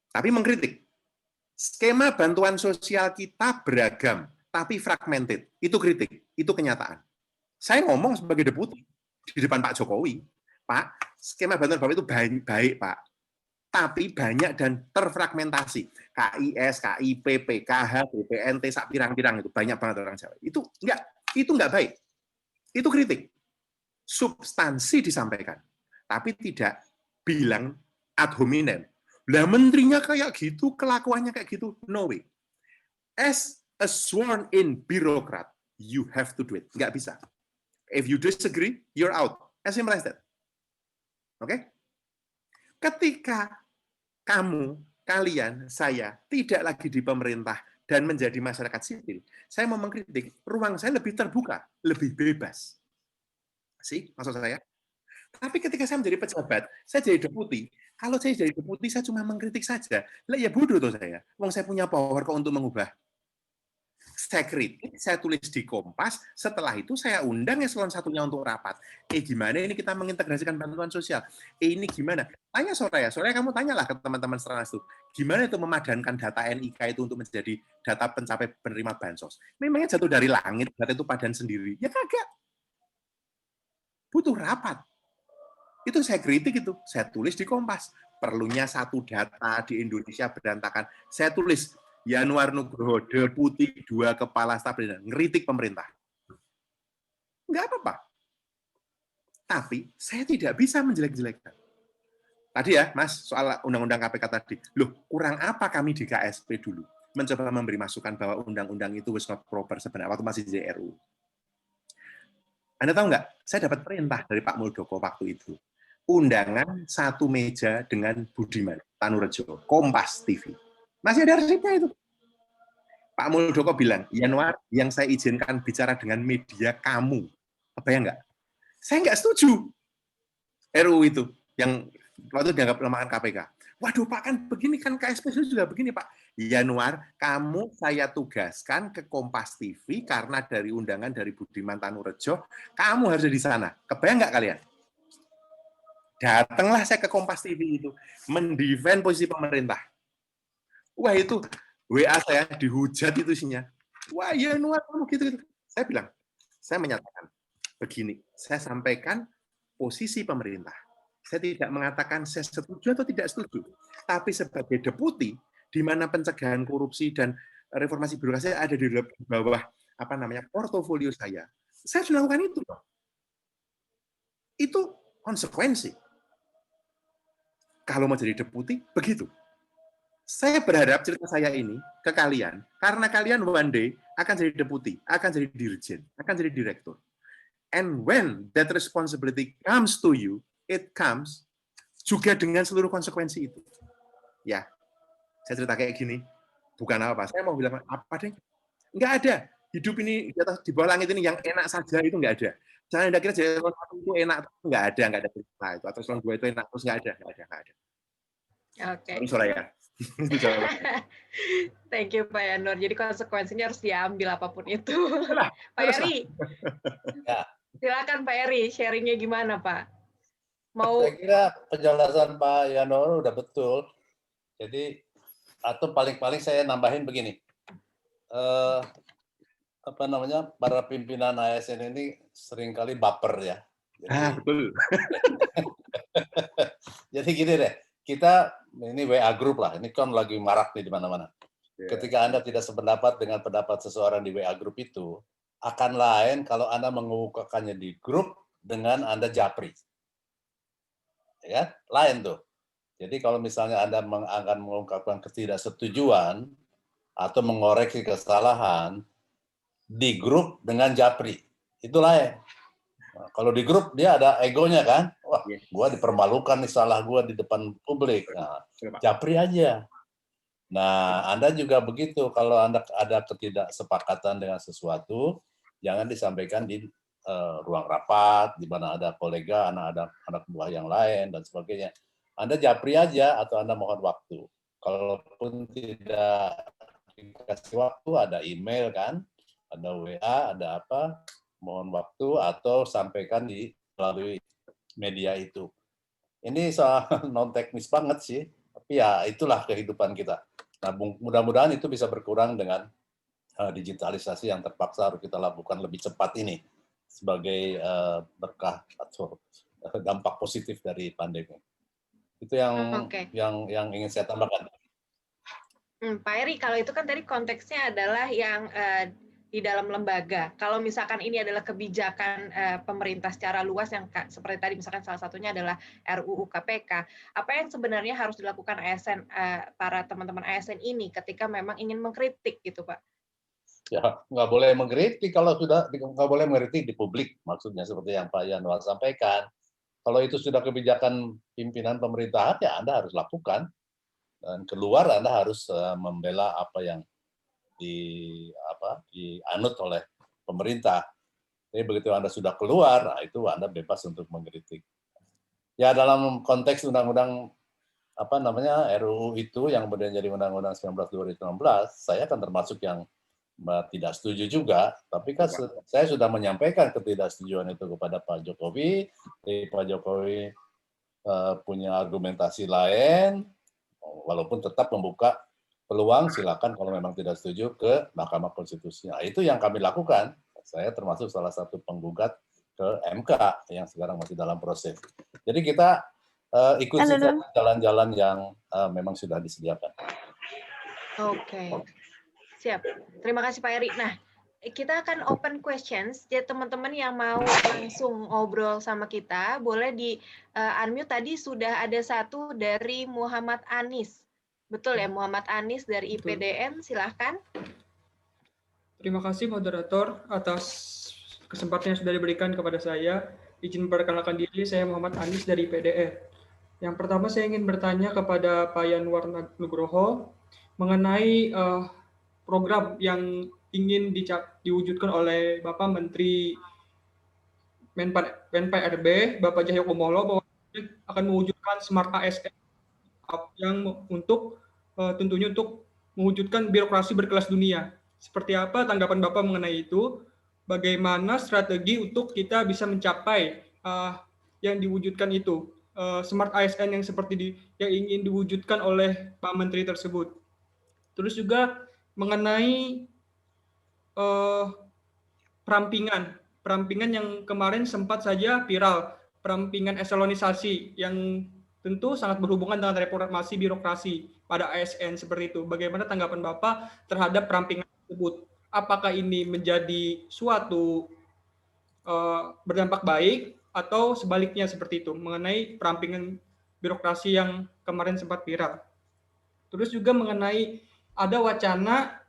Tapi mengkritik. Skema bantuan sosial kita beragam, tapi fragmented. Itu kritik, itu kenyataan. Saya ngomong sebagai deputi di depan Pak Jokowi, Pak, skema bantuan Bapak itu baik, Pak. tapi banyak dan terfragmentasi. KIS, KIP, PKH, BPNT, sak pirang-pirang itu banyak banget orang Jawa. Itu enggak baik. Itu kritik. Substansi disampaikan, tapi tidak bilang ad hominem. Lah menterinya kayak gitu, kelakuannya kayak gitu, no way. As a sworn in bureaucrat, you have to do it. Nggak bisa. If you disagree, you're out. As simple as that. Oke? Ketika kalian, saya tidak lagi di pemerintah dan menjadi masyarakat sipil, saya mau mengkritik, ruang saya lebih terbuka, lebih bebas. Sih, maksud saya? Tapi ketika saya menjadi pejabat, saya jadi deputi. Kalau saya jadi deputi, saya cuma mengkritik saja. Lah ya bodoh tuh saya. Wong saya punya power kok untuk mengubah. Saya kritik, saya tulis di Kompas, setelah itu saya undang eselon satunya untuk rapat. Gimana ini kita mengintegrasikan bantuan sosial? Ini gimana? Tanya Soraya kamu tanyalah ke teman-teman Stranas itu. Gimana itu memadankan data NIK itu untuk menjadi data pencapai penerima bansos? Memangnya jatuh dari langit, data itu padan sendiri? Ya kagak. Butuh rapat. Itu saya kritik itu. Saya tulis di Kompas. Perlunya satu data di Indonesia berantakan. Saya tulis, Yanuar Nugroho, deputi 2 kepala staf ngeritik pemerintah. Enggak apa-apa. Tapi saya tidak bisa menjelek-jelekkan. Tadi ya, Mas, soal undang-undang KPK tadi. Loh, kurang apa kami di KSP dulu? Mencoba memberi masukan bahwa undang-undang itu was not proper sebenarnya waktu masih di RUU. Anda tahu nggak? Saya dapat perintah dari Pak Muldoko waktu itu. Undangan satu meja dengan Budiman Tanurejo, Kompas TV. Masih ada resepnya itu. Pak Muldoko bilang, Yanuar, yang saya izinkan bicara dengan media kamu. Kebayang nggak? Saya nggak setuju. RUU itu, yang waktu dianggap pelemahan KPK. Waduh Pak, kan begini, kan KSP juga begini Pak. Yanuar, kamu saya tugaskan ke Kompas TV karena dari undangan dari Budiman Tanurejo, kamu harus di sana. Kebayang nggak kalian? Datanglah saya ke Kompas TV itu, mendefend posisi pemerintah. Wah itu, WA saya dihujat itu isinya. Wah Yanuar, kamu gitu-gitu. Saya bilang, saya menyatakan, begini, saya sampaikan posisi pemerintah. Saya tidak mengatakan saya setuju atau tidak setuju. Tapi sebagai deputi, di mana pencegahan korupsi dan reformasi birokrasi ada di bawah portofolio saya sudah lakukan itu. Itu konsekuensi. Kalau mau jadi deputi, begitu. Saya berharap cerita saya ini ke kalian, karena kalian one day akan jadi deputi, akan jadi dirjen, akan jadi direktur. And when that responsibility comes to you, it comes juga dengan seluruh konsekuensi itu. Ya, saya cerita kayak gini, bukan apa-apa. Saya mau bilang apa deh? Nggak ada. Hidup ini di bawah langit ini yang enak saja itu nggak ada. Jangan Anda kira jadi eselon 1 itu enak, nggak ada cerita itu. Atau eselon 2 itu enak, terus nggak ada. Oke. Soraya. Thank you Pak Yanur. Jadi konsekuensinya harus diambil apapun itu. Pak Eri, silakan Pak Eri, sharingnya gimana Pak? Saya kira penjelasan Pak Yanur udah betul. Jadi atau paling-paling saya nambahin begini, para pimpinan ASN ini seringkali baper ya. Jadi, betul. Jadi gini deh, kita ini WA group lah, ini kan lagi marak nih di mana-mana. Ketika Anda tidak sependapat dengan pendapat seseorang di WA group itu, akan lain kalau Anda mengemukakannya di grup dengan Anda japri. Ya, lain tuh. Jadi kalau misalnya Anda akan mengungkapkan ketidaksetujuan atau mengoreksi kesalahan di grup dengan japri, itu lain. Nah, kalau di grup dia ada egonya kan, wah, gua dipermalukan nih salah gua di depan publik. Nah, japri aja. Nah, Anda juga begitu. Kalau Anda ada ketidaksepakatan dengan sesuatu, jangan disampaikan di ruang rapat, di mana ada kolega, ada anak buah yang lain, dan sebagainya. Anda japri aja, atau Anda mohon waktu. Kalaupun tidak dikasih waktu, ada email kan, ada WA, ada apa, mohon waktu, atau sampaikan melalui media itu. Ini soal non-teknis banget sih, tapi ya itulah kehidupan kita. Nah, mudah-mudahan itu bisa berkurang dengan digitalisasi yang terpaksa harus kita lakukan lebih cepat ini sebagai berkah atau dampak positif dari pandemi. Itu yang ingin saya tambahkan. Pak Eri, kalau itu kan tadi konteksnya adalah yang di dalam lembaga. Kalau misalkan ini adalah kebijakan pemerintah secara luas yang seperti tadi misalkan salah satunya adalah RUU KPK, apa yang sebenarnya harus dilakukan ASN, para teman-teman ASN ini ketika memang ingin mengkritik gitu, Pak? Ya, nggak boleh mengkritik kalau sudah nggak boleh mengkritik di publik, maksudnya seperti yang Pak Yanwar sampaikan. Kalau itu sudah kebijakan pimpinan pemerintahan, ya Anda harus lakukan. Dan keluar Anda harus membela apa yang dianut oleh pemerintah. Jadi begitu Anda sudah keluar, nah itu Anda bebas untuk mengkritik. Ya dalam konteks undang-undang RUU itu yang kemudian jadi Undang-Undang 19 2016, saya kan termasuk yang tidak setuju juga, tapi kan saya sudah menyampaikan ketidaksetujuan itu kepada Pak Jokowi. Pak Jokowi punya argumentasi lain, walaupun tetap membuka peluang silakan kalau memang tidak setuju ke Mahkamah Konstitusi. Nah, itu yang kami lakukan. Saya termasuk salah satu penggugat ke MK yang sekarang masih dalam proses. Jadi kita ikuti jalan-jalan yang memang sudah disediakan. Oke, siap. Terima kasih Pak Eri. Nah, kita akan open questions. Jadi teman-teman yang mau langsung ngobrol sama kita, boleh di unmute. Tadi sudah ada satu dari Muhammad Anis. Betul ya, Muhammad Anis dari IPDN, silahkan. Terima kasih moderator atas kesempatan yang sudah diberikan kepada saya. Izin memperkenalkan diri, saya Muhammad Anis dari IPDN. Yang pertama saya ingin bertanya kepada Pak Yanwar Nugroho mengenai program yang ingin diwujudkan oleh Bapak Menteri Menpa-RB, Bapak Cahyokumolo, bahwa akan mewujudkan Smart ASN yang tentunya untuk mewujudkan birokrasi berkelas dunia. Seperti apa tanggapan Bapak mengenai itu? Bagaimana strategi untuk kita bisa mencapai yang diwujudkan itu? Smart ASN yang yang ingin diwujudkan oleh Pak Menteri tersebut. Terus juga mengenai perampingan yang kemarin sempat saja viral, perampingan eselonisasi yang tentu sangat berhubungan dengan reformasi birokrasi pada ASN seperti itu. Bagaimana tanggapan Bapak terhadap perampingan tersebut? Apakah ini menjadi suatu berdampak baik atau sebaliknya seperti itu mengenai perampingan birokrasi yang kemarin sempat viral? Terus juga mengenai ada wacana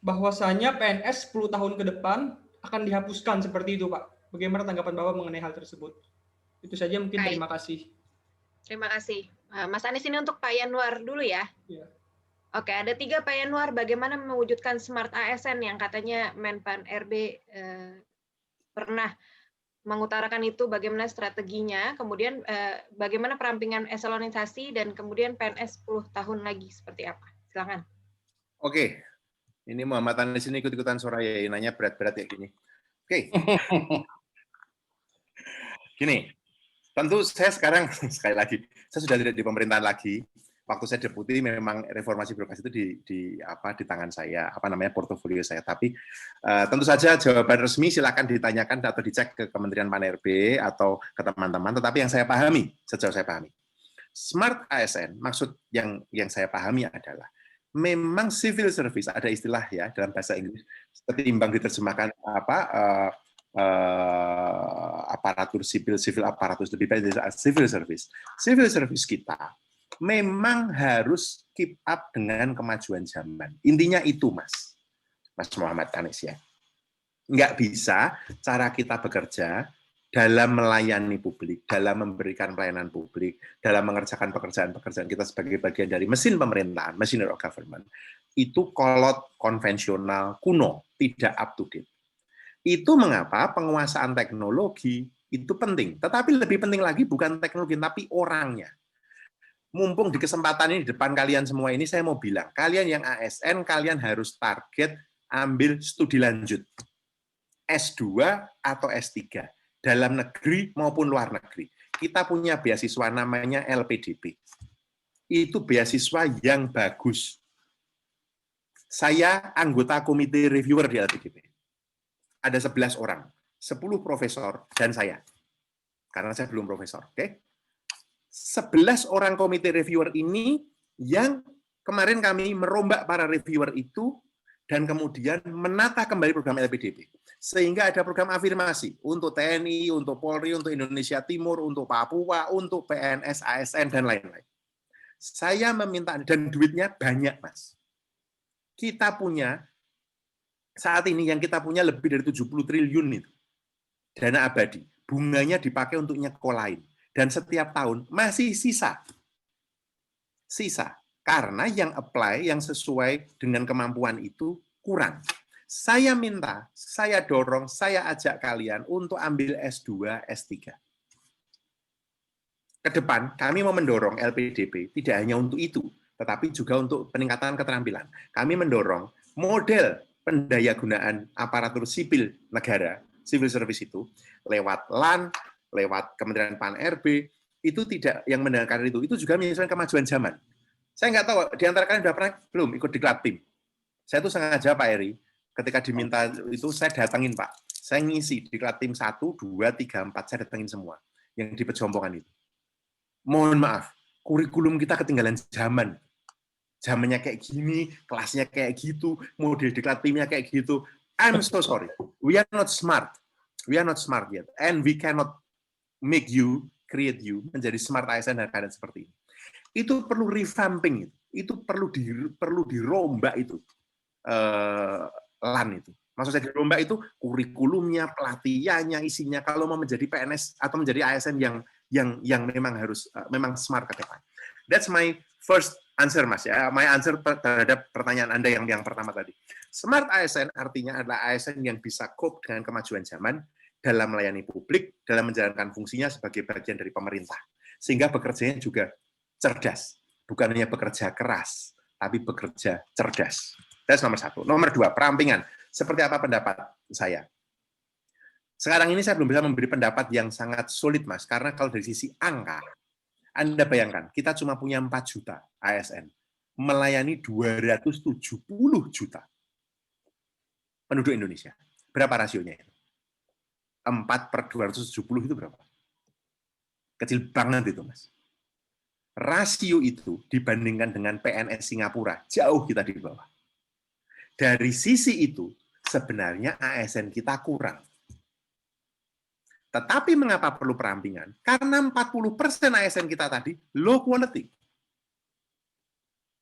bahwasanya PNS 10 tahun ke depan akan dihapuskan seperti itu, Pak. Bagaimana tanggapan Bapak mengenai hal tersebut? Itu saja mungkin. Terima kasih. Terima kasih. Mas Anies, ini untuk Pak Yanwar dulu ya. Ya. Oke, ada 3 Pak Yanwar. Bagaimana mewujudkan Smart ASN yang katanya Menpan-RB pernah mengutarakan itu, bagaimana strateginya, kemudian bagaimana perampingan eselonisasi, dan kemudian PNS 10 tahun lagi seperti apa? Silakan. Oke, ini Muhammad Anis ini ikut-ikutan Soraya, nanya berat-berat ya gini. Oke. Gini, tentu saya sekarang, sekali lagi, saya sudah tidak di pemerintahan lagi. Waktu saya deputi memang reformasi birokrasi itu di tangan saya, portofolio saya. Tapi tentu saja jawaban resmi silakan ditanyakan atau dicek ke Kementerian Pan-RB atau ke teman-teman. Tetapi yang saya pahami, sejauh saya pahami, Smart ASN maksud yang saya pahami adalah memang civil service, ada istilah ya dalam bahasa Inggris, ketimbang diterjemahkan aparatur sipil aparatus, lebih baik civil service. Civil service kita memang harus keep up dengan kemajuan zaman. Intinya itu, Mas Muhammad Anis ya. Nggak bisa cara kita bekerja dalam melayani publik, dalam memberikan pelayanan publik, dalam mengerjakan pekerjaan-pekerjaan kita sebagai bagian dari mesin pemerintahan, machinery of government, itu kolot, konvensional, kuno, tidak up to date. Itu mengapa penguasaan teknologi itu penting. Tetapi lebih penting lagi bukan teknologi, tapi orangnya. Mumpung di kesempatan ini di depan kalian semua ini, saya mau bilang, kalian yang ASN, kalian harus target ambil studi lanjut. S2 atau S3. Dalam negeri maupun luar negeri. Kita punya beasiswa namanya LPDP. Itu beasiswa yang bagus. Saya anggota komite reviewer di LPDP. Ada 11 orang. 10 profesor dan saya. Karena saya belum profesor. Oke? 11 orang komite reviewer ini yang kemarin kami merombak para reviewer itu dan kemudian menata kembali program LPDP. Sehingga ada program afirmasi untuk TNI, untuk Polri, untuk Indonesia Timur, untuk Papua, untuk PNS, ASN, dan lain-lain. Saya meminta, dan duitnya banyak, Mas. Kita punya, saat ini yang kita punya lebih dari 70 triliun itu. Dana abadi. Bunganya dipakai untuk nyekolahin. Dan setiap tahun masih sisa. Sisa. Karena yang apply, yang sesuai dengan kemampuan itu kurang. Saya minta, saya dorong, saya ajak kalian untuk ambil S2, S3. Ke depan, kami mau mendorong LPDP tidak hanya untuk itu, tetapi juga untuk peningkatan keterampilan. Kami mendorong model pendayagunaan aparatur sipil negara, civil service itu, lewat LAN, lewat Kementerian PAN-RB, itu tidak yang mendengarkan itu juga menyesuaikan kemajuan zaman. Saya nggak tahu, di antara kalian sudah pernah belum ikut diklat tim? Saya tuh sengaja Pak Eri, ketika diminta itu saya datangin Pak. Saya ngisi diklat tim 1, 2, 3, 4, saya datangin semua yang di Pejompongan itu. Mohon maaf, kurikulum kita ketinggalan zaman. Zamannya kayak gini, kelasnya kayak gitu, model diklat timnya kayak gitu. I'm so sorry. We are not smart. We are not smart yet. And we cannot make you, create you, menjadi smart ASN dan keadaan seperti ini. Itu perlu revamping, itu perlu dirombak itu LAN itu. Maksud saya dirombak itu kurikulumnya, pelatihannya, isinya. Kalau mau menjadi PNS atau menjadi ASN yang memang smart ke depan. That's my first answer, Mas. Ya, my answer terhadap pertanyaan Anda yang pertama tadi. Smart ASN artinya adalah ASN yang bisa cope dengan kemajuan zaman dalam melayani publik, dalam menjalankan fungsinya sebagai bagian dari pemerintah. Sehingga bekerjanya juga cerdas, bukan hanya bekerja keras, tapi bekerja cerdas. That's nomor 1. Nomor 2, perampingan. Seperti apa pendapat saya? Sekarang ini saya belum bisa memberi pendapat yang sangat sulit, Mas, karena kalau dari sisi angka, Anda bayangkan, kita cuma punya 4 juta ASN, melayani 270 juta penduduk Indonesia. Berapa rasionya itu? 4/270 itu berapa? Kecil banget itu, Mas. Rasio itu dibandingkan dengan PNS Singapura, jauh kita di bawah. Dari sisi itu, sebenarnya ASN kita kurang. Tetapi mengapa perlu perampingan? Karena 40% ASN kita tadi low quality.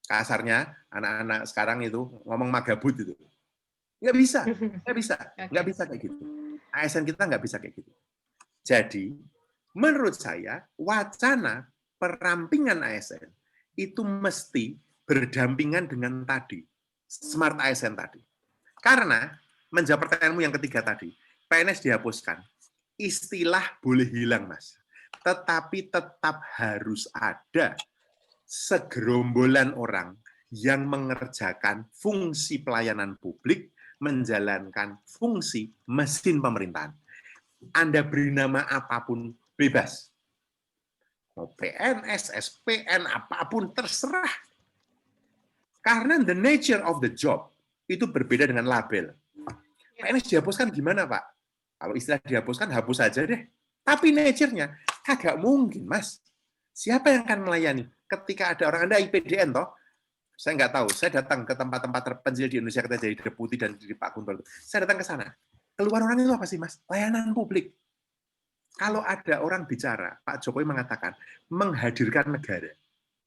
Kasarnya, anak-anak sekarang itu ngomong magabut itu. Nggak bisa kayak gitu. ASN kita nggak bisa kayak gitu. Jadi, menurut saya, wacana perampingan ASN itu mesti berdampingan dengan tadi, smart ASN tadi. Karena, menjawab pertanyaanmu yang ketiga tadi, PNS dihapuskan. Istilah boleh hilang, Mas. Tetapi tetap harus ada segerombolan orang yang mengerjakan fungsi pelayanan publik, menjalankan fungsi mesin pemerintahan. Anda beri nama apapun bebas. Mau PNS, SPN, apapun terserah. Karena the nature of the job itu berbeda dengan label. PNS dihapuskan gimana, Pak? Kalau istilah dihapuskan, hapus aja deh. Tapi nature-nya kagak mungkin, Mas. Siapa yang akan melayani? Ketika ada orang, Anda IPDN, toh? Saya nggak tahu. Saya datang ke tempat-tempat terpencil di Indonesia, kita jadi deputi dan di Pak Kuntoro. Saya datang ke sana. Keluar orang itu apa sih, Mas? Layanan publik. Kalau ada orang bicara, Pak Jokowi mengatakan, menghadirkan negara.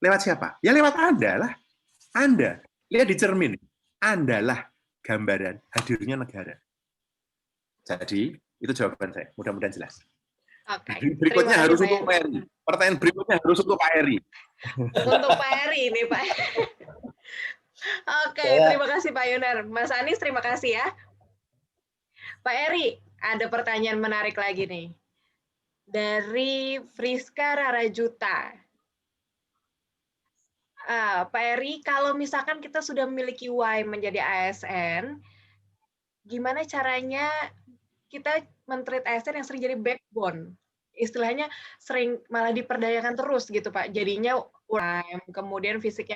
Lewat siapa? Ya lewat Anda lah. Anda. Lihat di cermin. Anda lah gambaran hadirnya negara. Jadi, itu jawaban saya. Mudah-mudahan jelas. Oke. Berikutnya harus untuk Pak Eri. Pertanyaan berikutnya harus untuk Pak Eri. Untuk Pak Eri ini, Pak. Oke, terima kasih Pak Yunar. Mas Anies, terima kasih ya. Pak Eri, ada pertanyaan menarik lagi nih. Dari Friska Rarajuta. Pak Eri, kalau misalkan kita sudah memiliki Y menjadi ASN, gimana caranya kita men-treat ASN yang sering jadi backbone? Istilahnya sering malah diperdayakan terus gitu Pak. Jadinya kemudian fisik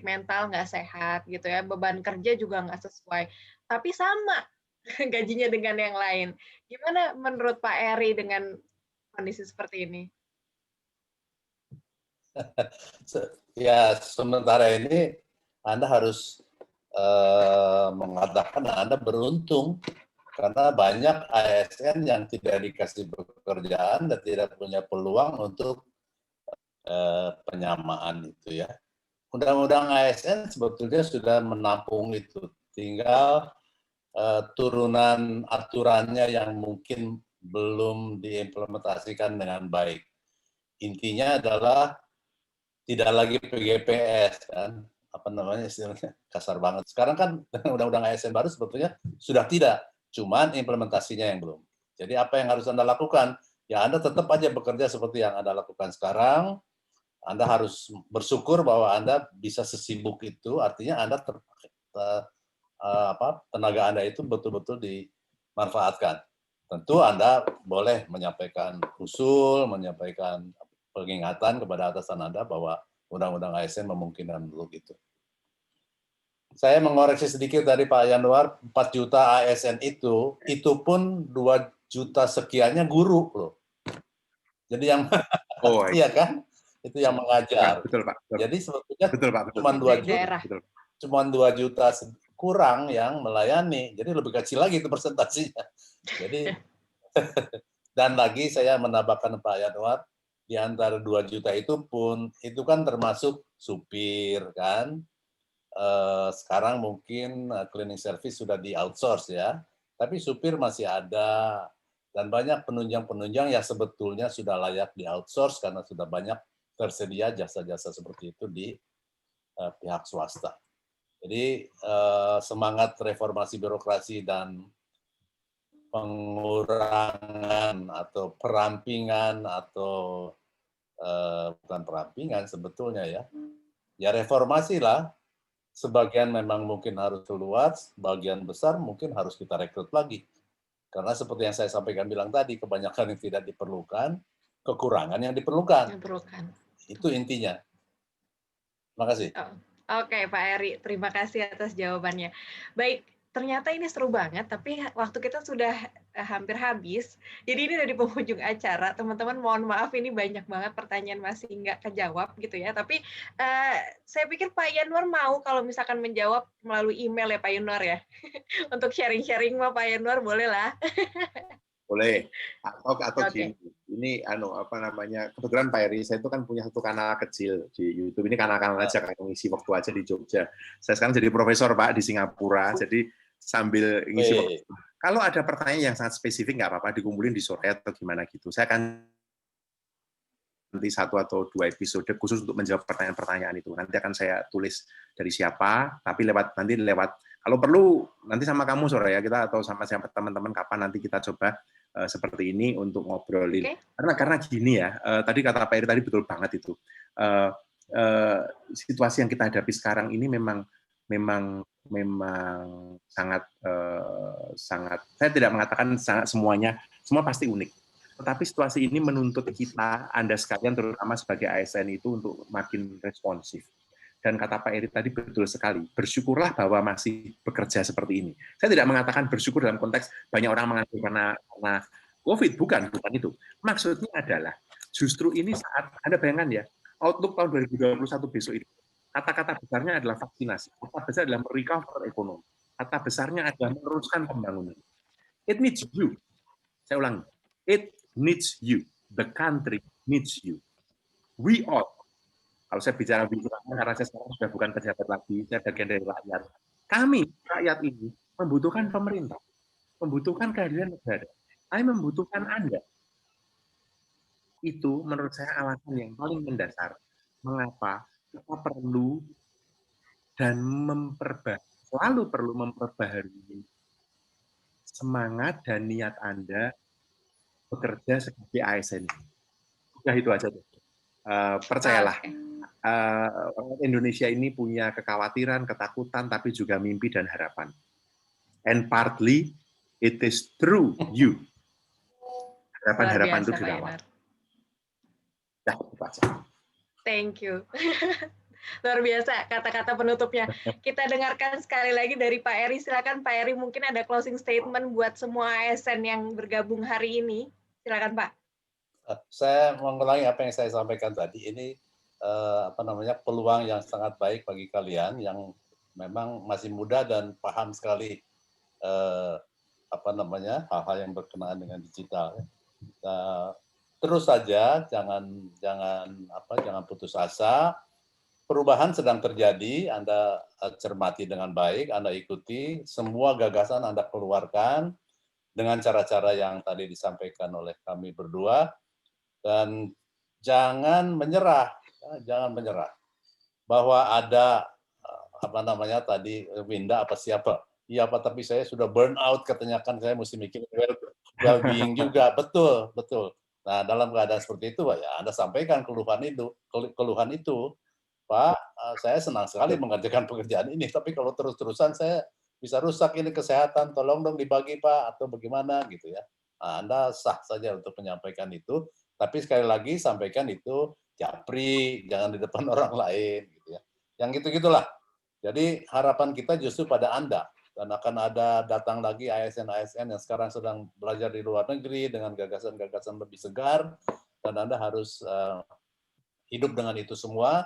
mental nggak sehat gitu ya, beban kerja juga nggak sesuai. Tapi sama gajinya dengan yang lain. Gimana menurut Pak Eri dengan kondisi seperti ini? Ya, sementara ini Anda harus mengatakan Anda beruntung karena banyak ASN yang tidak dikasih pekerjaan dan tidak punya peluang untuk penyamaan itu ya. Undang-undang ASN sebetulnya sudah menampung itu, tinggal turunan aturannya yang mungkin belum diimplementasikan dengan baik. Intinya adalah tidak lagi PGPS kan, apa namanya istilahnya, kasar banget. Sekarang kan undang-undang ASN baru sebetulnya sudah tidak, cuman implementasinya yang belum. Jadi apa yang harus Anda lakukan? Ya Anda tetap aja bekerja seperti yang Anda lakukan sekarang. Anda harus bersyukur bahwa Anda bisa sesibuk itu, artinya Anda tenaga Anda itu betul-betul dimanfaatkan. Tentu Anda boleh menyampaikan usul, menyampaikan pengingatan kepada atasan Anda bahwa undang-undang ASN memungkinkan dulu gitu. Saya mengoreksi sedikit dari Pak Yanuar, 4 juta ASN itu pun 2 juta sekiannya guru loh. Jadi yang iya kan? Itu yang mengajar. Betul, Pak. Betul. Jadi sebetulnya betul, Pak. Cuma 2 juta, cuma 2 juta kurang yang melayani. Jadi lebih kecil lagi itu persentasinya. Jadi dan lagi saya menambahkan Pak Yanuar, di antara 2 juta itu pun itu kan termasuk supir kan. Sekarang mungkin cleaning service sudah di outsource ya, tapi supir masih ada dan banyak penunjang-penunjang yang sebetulnya sudah layak di outsource karena sudah banyak tersedia jasa-jasa seperti itu di pihak swasta. Jadi semangat reformasi birokrasi dan pengurangan atau perampingan atau bukan perampingan sebetulnya ya reformasi lah. Sebagian memang mungkin harus keluar, sebagian besar mungkin harus kita rekrut lagi. Karena seperti yang saya sampaikan bilang tadi, kebanyakan yang tidak diperlukan, kekurangan yang diperlukan. Itu intinya. Terima kasih. Oke, Pak Eri, terima kasih atas jawabannya. Baik, ternyata ini seru banget, tapi waktu kita sudah hampir habis. Jadi ini udah di penghujung acara. Teman-teman mohon maaf, ini banyak banget pertanyaan masih nggak kejawab gitu ya. Tapi saya pikir Pak Yanuar mau kalau misalkan menjawab melalui email ya Pak Yanuar ya. Untuk sharing-sharing mah Pak Yanuar boleh lah. Boleh. Atau gini, ini kebetulan Pak Eri, saya itu kan punya satu kanal kecil di YouTube. Ini kanal-kanal aja, kayak ngisi waktu aja di Jogja. Saya sekarang jadi profesor Pak di Singapura, jadi sambil ngisi waktu. Kalau ada pertanyaan yang sangat spesifik, nggak apa-apa, dikumpulin di sore atau gimana gitu. Saya akan nanti 1 atau 2 episode khusus untuk menjawab pertanyaan-pertanyaan itu. Nanti akan saya tulis dari siapa, tapi lewat kalau perlu nanti sama kamu sore ya, kita atau sama siapa teman-teman kapan nanti kita coba seperti ini untuk ngobrolin. Karena gini ya, tadi kata Pak Eri tadi betul banget itu. Situasi yang kita hadapi sekarang ini memang sangat saya tidak mengatakan sangat semuanya, semua pasti unik. Tetapi situasi ini menuntut kita, Anda sekalian terutama sebagai ASN itu untuk makin responsif. Dan kata Pak Eri tadi betul sekali, bersyukurlah bahwa masih bekerja seperti ini. Saya tidak mengatakan bersyukur dalam konteks banyak orang menganggur karena COVID, bukan itu. Maksudnya adalah justru ini saat Anda bayangkan ya, outlook tahun 2021 besok itu, kata-kata besarnya adalah vaksinasi, kata besar adalah recover ekonomi, kata besarnya adalah meneruskan pembangunan. It needs you. Saya ulangi, it needs you. The country needs you. We all. Kalau saya bicara karena saya sekarang sudah bukan pejabat lagi, saya bagian dari rakyat. Kami, rakyat ini, membutuhkan pemerintah, membutuhkan kehadiran negara. Kami membutuhkan Anda. Itu menurut saya alasan yang paling mendasar. Mengapa kita perlu dan selalu perlu memperbaharui semangat dan niat Anda bekerja sebagai ASN. Sudah itu aja. Percayalah. Indonesia ini punya kekhawatiran, ketakutan, tapi juga mimpi dan harapan. And partly it is through you. Harapan-harapan itu dirawat. Ya, itu aja. Thank you. Luar biasa kata-kata penutupnya. Kita dengarkan sekali lagi dari Pak Eri. Silakan Pak Eri, mungkin ada closing statement buat semua ASN yang bergabung hari ini. Silakan Pak. Saya mengulangi apa yang saya sampaikan tadi. Ini peluang yang sangat baik bagi kalian yang memang masih muda dan paham sekali hal-hal yang berkenaan dengan digital. Terus saja, jangan putus asa. Perubahan sedang terjadi, Anda cermati dengan baik, Anda ikuti, semua gagasan Anda keluarkan dengan cara-cara yang tadi disampaikan oleh kami berdua, dan jangan menyerah. Bahwa ada tadi Winda apa siapa? Iya Pak, tapi saya sudah burn out katanya, kan saya mesti mikir well-being juga. Betul. Nah, dalam keadaan seperti itu, ya Anda sampaikan keluhan itu. Pak, saya senang sekali mengerjakan pekerjaan ini, tapi kalau terus-terusan saya bisa rusak ini kesehatan, tolong dong dibagi Pak, atau bagaimana gitu ya. Nah, Anda sah saja untuk menyampaikan itu, tapi sekali lagi sampaikan itu japri, jangan di depan orang lain gitu ya. Yang gitu-gitulah. Jadi harapan kita justru pada Anda, dan akan ada datang lagi ASN-ASN yang sekarang sedang belajar di luar negeri dengan gagasan-gagasan lebih segar, dan Anda harus hidup dengan itu semua.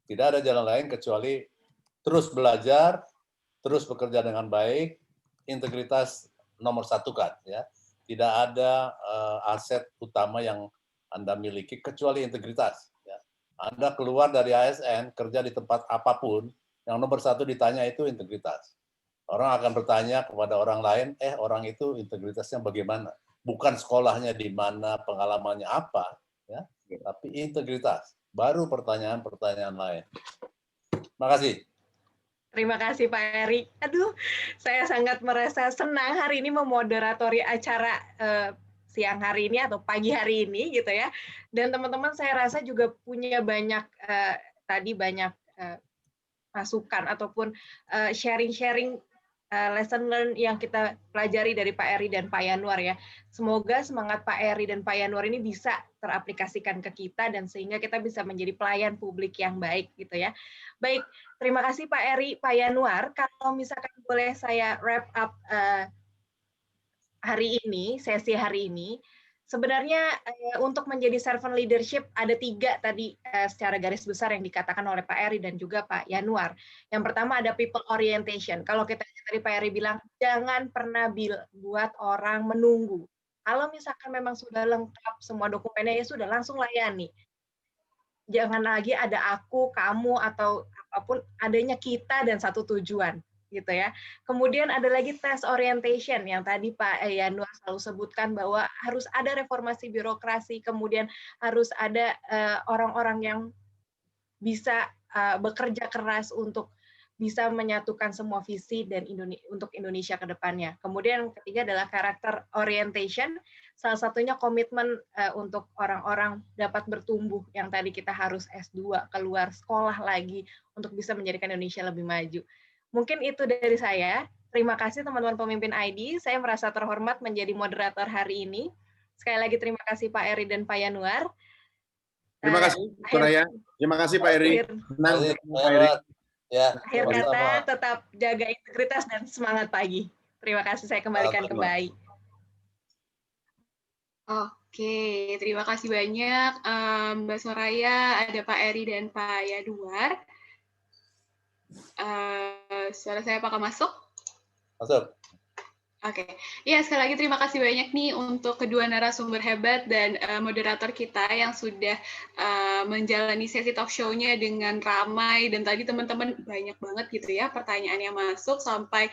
Tidak ada jalan lain kecuali terus belajar, terus bekerja dengan baik, integritas nomor satu kan, ya. Tidak ada aset utama yang Anda miliki kecuali integritas. Ya. Anda keluar dari ASN, kerja di tempat apapun, yang nomor satu ditanya itu integritas. Orang akan bertanya kepada orang lain, orang itu integritasnya bagaimana? Bukan sekolahnya di mana, pengalamannya apa, ya, tapi integritas. Baru pertanyaan-pertanyaan lain. Terima kasih. Terima kasih Pak Eri. Aduh, saya sangat merasa senang hari ini memoderatori acara siang hari ini atau pagi hari ini gitu ya. Dan teman-teman saya rasa juga punya banyak masukan ataupun sharing-sharing lesson learn yang kita pelajari dari Pak Eri dan Pak Yanuar ya. Semoga semangat Pak Eri dan Pak Yanuar ini bisa teraplikasikan ke kita dan sehingga kita bisa menjadi pelayan publik yang baik gitu ya. Baik, terima kasih Pak Eri, Pak Yanuar. Kalau misalkan boleh saya wrap up sesi hari ini, sebenarnya untuk menjadi servant leadership ada 3 tadi secara garis besar yang dikatakan oleh Pak Eri dan juga Pak Yanuar. Yang pertama ada people orientation. Kalau kita tadi Pak Eri bilang, jangan pernah buat orang menunggu. Kalau misalkan memang sudah lengkap semua dokumennya, ya sudah langsung layani. Jangan lagi ada aku, kamu, atau apapun, adanya kita dan satu tujuan. Gitu ya. Kemudian ada lagi task orientation yang tadi Pak Yanuar selalu sebutkan bahwa harus ada reformasi birokrasi, kemudian harus ada orang-orang yang bisa bekerja keras untuk bisa menyatukan semua visi dan untuk Indonesia ke depannya. Kemudian ketiga adalah character orientation, salah satunya komitmen untuk orang-orang dapat bertumbuh yang tadi kita harus S2, keluar sekolah lagi untuk bisa menjadikan Indonesia lebih maju. Mungkin itu dari saya. Terima kasih teman-teman pemimpin ID. Saya merasa terhormat menjadi moderator hari ini. Sekali lagi terima kasih Pak Eri dan Pak Yanuar. Terima kasih, Soraya. Terima kasih Pak Eri. Senang Pak Eri. Ya, akhir kata, tetap jaga integritas dan semangat pagi. Terima kasih, saya kembalikan kembali. Oke, terima kasih banyak Mbak Soraya, ada Pak Eri dan Pak Yanuar. Suara saya apakah masuk? Masuk. Oke, ya sekali lagi terima kasih banyak nih untuk kedua narasumber hebat dan moderator kita yang sudah menjalani sesi talk show-nya dengan ramai dan tadi teman-teman banyak banget gitu ya pertanyaan yang masuk sampai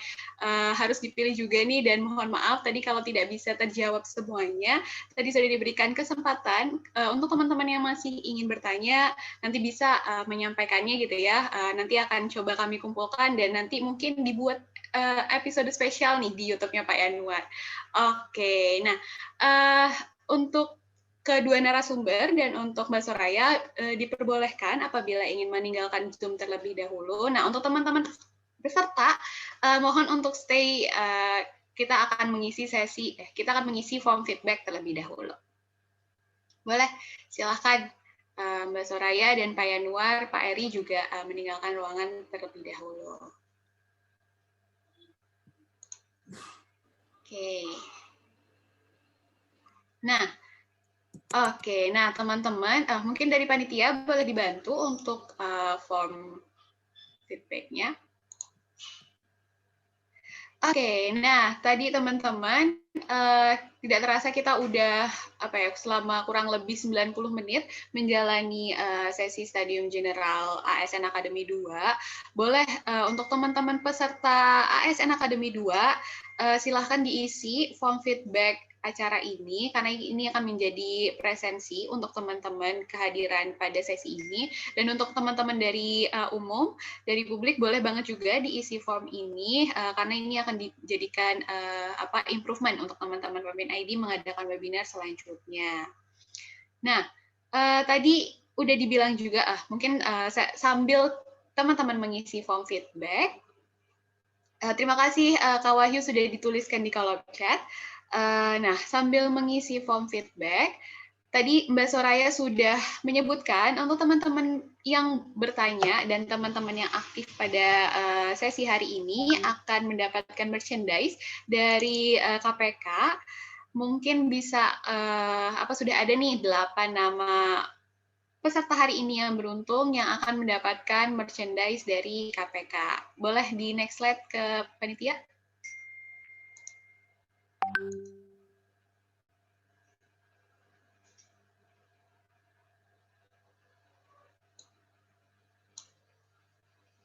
harus dipilih juga nih dan mohon maaf tadi kalau tidak bisa terjawab semuanya. Tadi sudah diberikan kesempatan untuk teman-teman yang masih ingin bertanya nanti bisa menyampaikannya gitu ya. Nanti akan coba kami kumpulkan dan nanti mungkin dibuat episode spesial nih di YouTube-nya Pak Yanuar. Oke, nah untuk kedua narasumber dan untuk Mbak Soraya diperbolehkan apabila ingin meninggalkan Zoom terlebih dahulu. Nah, untuk teman-teman peserta mohon untuk stay. Kita akan mengisi form feedback terlebih dahulu. Boleh, silahkan Mbak Soraya dan Pak Yanuar, Pak Eri juga meninggalkan ruangan terlebih dahulu. Oke. Nah, Oke, nah teman-teman, mungkin dari panitia boleh dibantu untuk form feedback-nya. Oke, nah tadi teman-teman tidak terasa kita udah selama kurang lebih 90 menit menjalani sesi Stadium General ASN Academy 2. Boleh untuk teman-teman peserta ASN Academy 2 silahkan diisi form feedback acara ini, karena ini akan menjadi presensi untuk teman-teman kehadiran pada sesi ini. Dan untuk teman-teman dari umum, dari publik, boleh banget juga diisi form ini, karena ini akan dijadikan improvement untuk teman-teman Pemimpin ID mengadakan webinar selanjutnya. Nah, tadi udah dibilang juga, mungkin sambil teman-teman mengisi form feedback, terima kasih Kak Wahyu sudah dituliskan di kolom chat. Nah, sambil mengisi form feedback, tadi Mbak Soraya sudah menyebutkan untuk teman-teman yang bertanya dan teman-teman yang aktif pada sesi hari ini akan mendapatkan merchandise dari KPK. Mungkin bisa sudah ada nih 8 nama peserta hari ini yang beruntung yang akan mendapatkan merchandise dari KPK. Boleh di next slide ke panitia?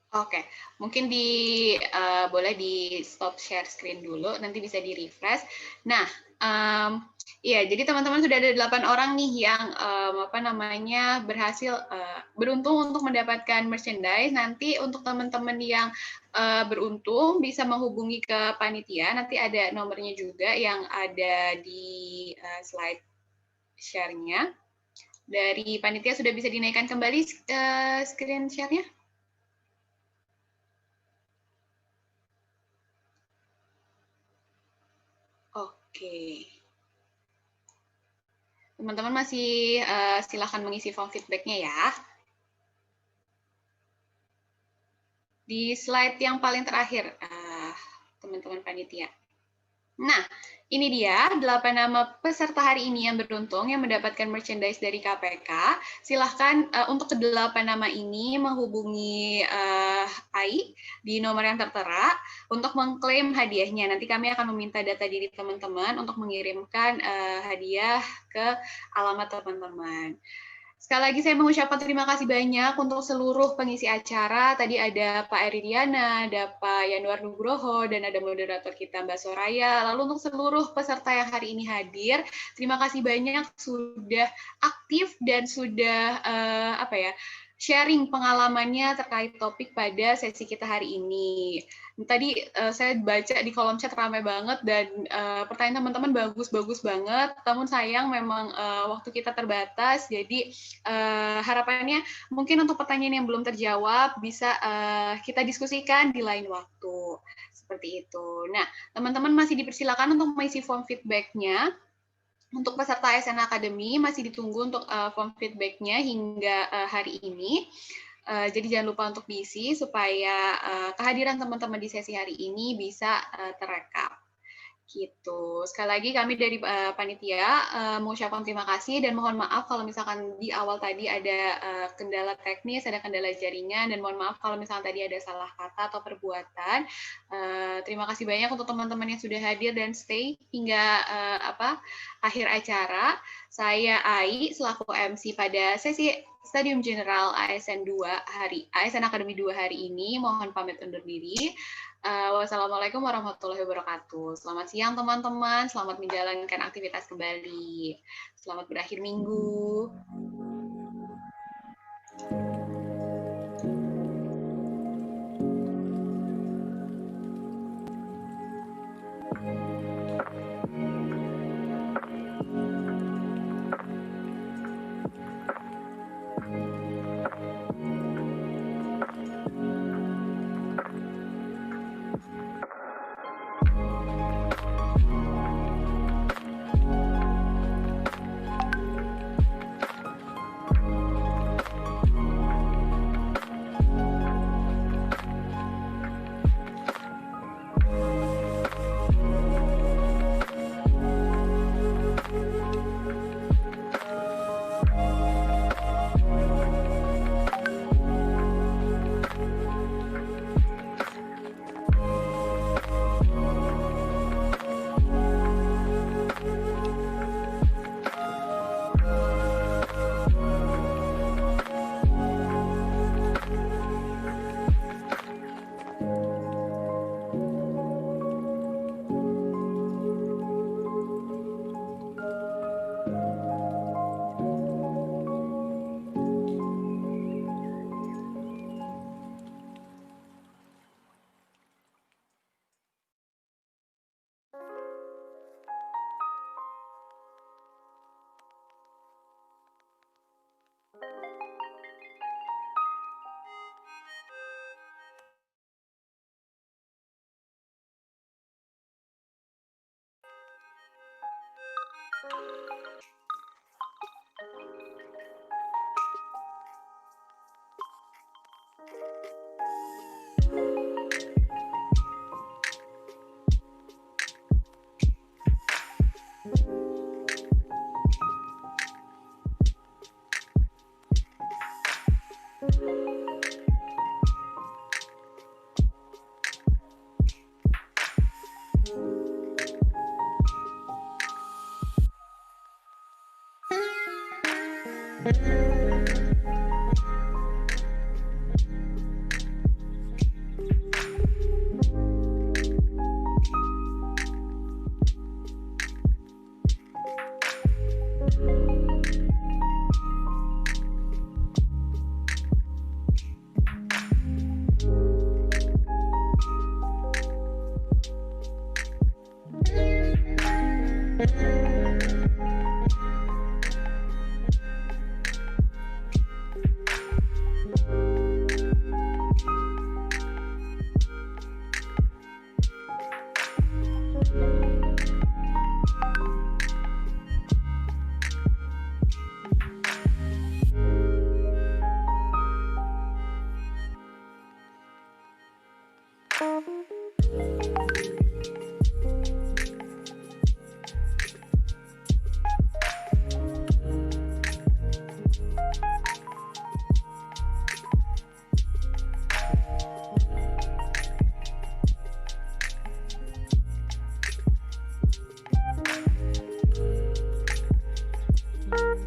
Oke, mungkin boleh di stop share screen dulu, nanti bisa di refresh. Nah, ya, jadi teman-teman sudah ada 8 orang nih yang berhasil beruntung untuk mendapatkan merchandise. Nanti untuk teman-teman yang beruntung bisa menghubungi ke panitia. Nanti ada nomornya juga yang ada di slide share-nya. Dari panitia sudah bisa dinaikkan kembali screen share-nya. Oke. Teman-teman masih silakan mengisi form feedback-nya ya. Di slide yang paling terakhir, teman-teman panitia. Nah, ini dia 8 nama peserta hari ini yang beruntung yang mendapatkan merchandise dari KPK. Silahkan untuk ke-8 nama ini menghubungi AI di nomor yang tertera untuk mengklaim hadiahnya. Nanti kami akan meminta data diri teman-teman untuk mengirimkan hadiah ke alamat teman-teman. Sekali lagi saya mengucapkan terima kasih banyak untuk seluruh pengisi acara. Tadi ada Pak Eridiana, ada Pak Yanuar Nugroho, dan ada moderator kita Mbak Soraya. Lalu untuk seluruh peserta yang hari ini hadir, terima kasih banyak sudah aktif dan sudah sharing pengalamannya terkait topik pada sesi kita hari ini. Tadi saya baca di kolom chat ramai banget dan pertanyaan teman-teman bagus-bagus banget. Namun sayang memang waktu kita terbatas, jadi harapannya mungkin untuk pertanyaan yang belum terjawab bisa kita diskusikan di lain waktu. Seperti itu. Nah, teman-teman masih dipersilakan untuk mengisi form feedback-nya. Untuk peserta ASN Academy masih ditunggu untuk form feedback-nya hingga hari ini. Jadi jangan lupa untuk diisi supaya kehadiran teman-teman di sesi hari ini bisa terekam. Gitu. Sekali lagi kami dari panitia mengucapkan terima kasih dan mohon maaf kalau misalkan di awal tadi ada kendala teknis, ada kendala jaringan, dan mohon maaf kalau misalkan tadi ada salah kata atau perbuatan. Terima kasih banyak untuk teman-teman yang sudah hadir dan stay hingga akhir acara. Saya Ai selaku MC pada sesi Stadium General ASN Academy 2 hari ini. Mohon pamit undur diri. Wassalamualaikum warahmatullahi wabarakatuh. Selamat siang teman-teman, selamat menjalankan aktivitas kembali. Selamat berakhir minggu.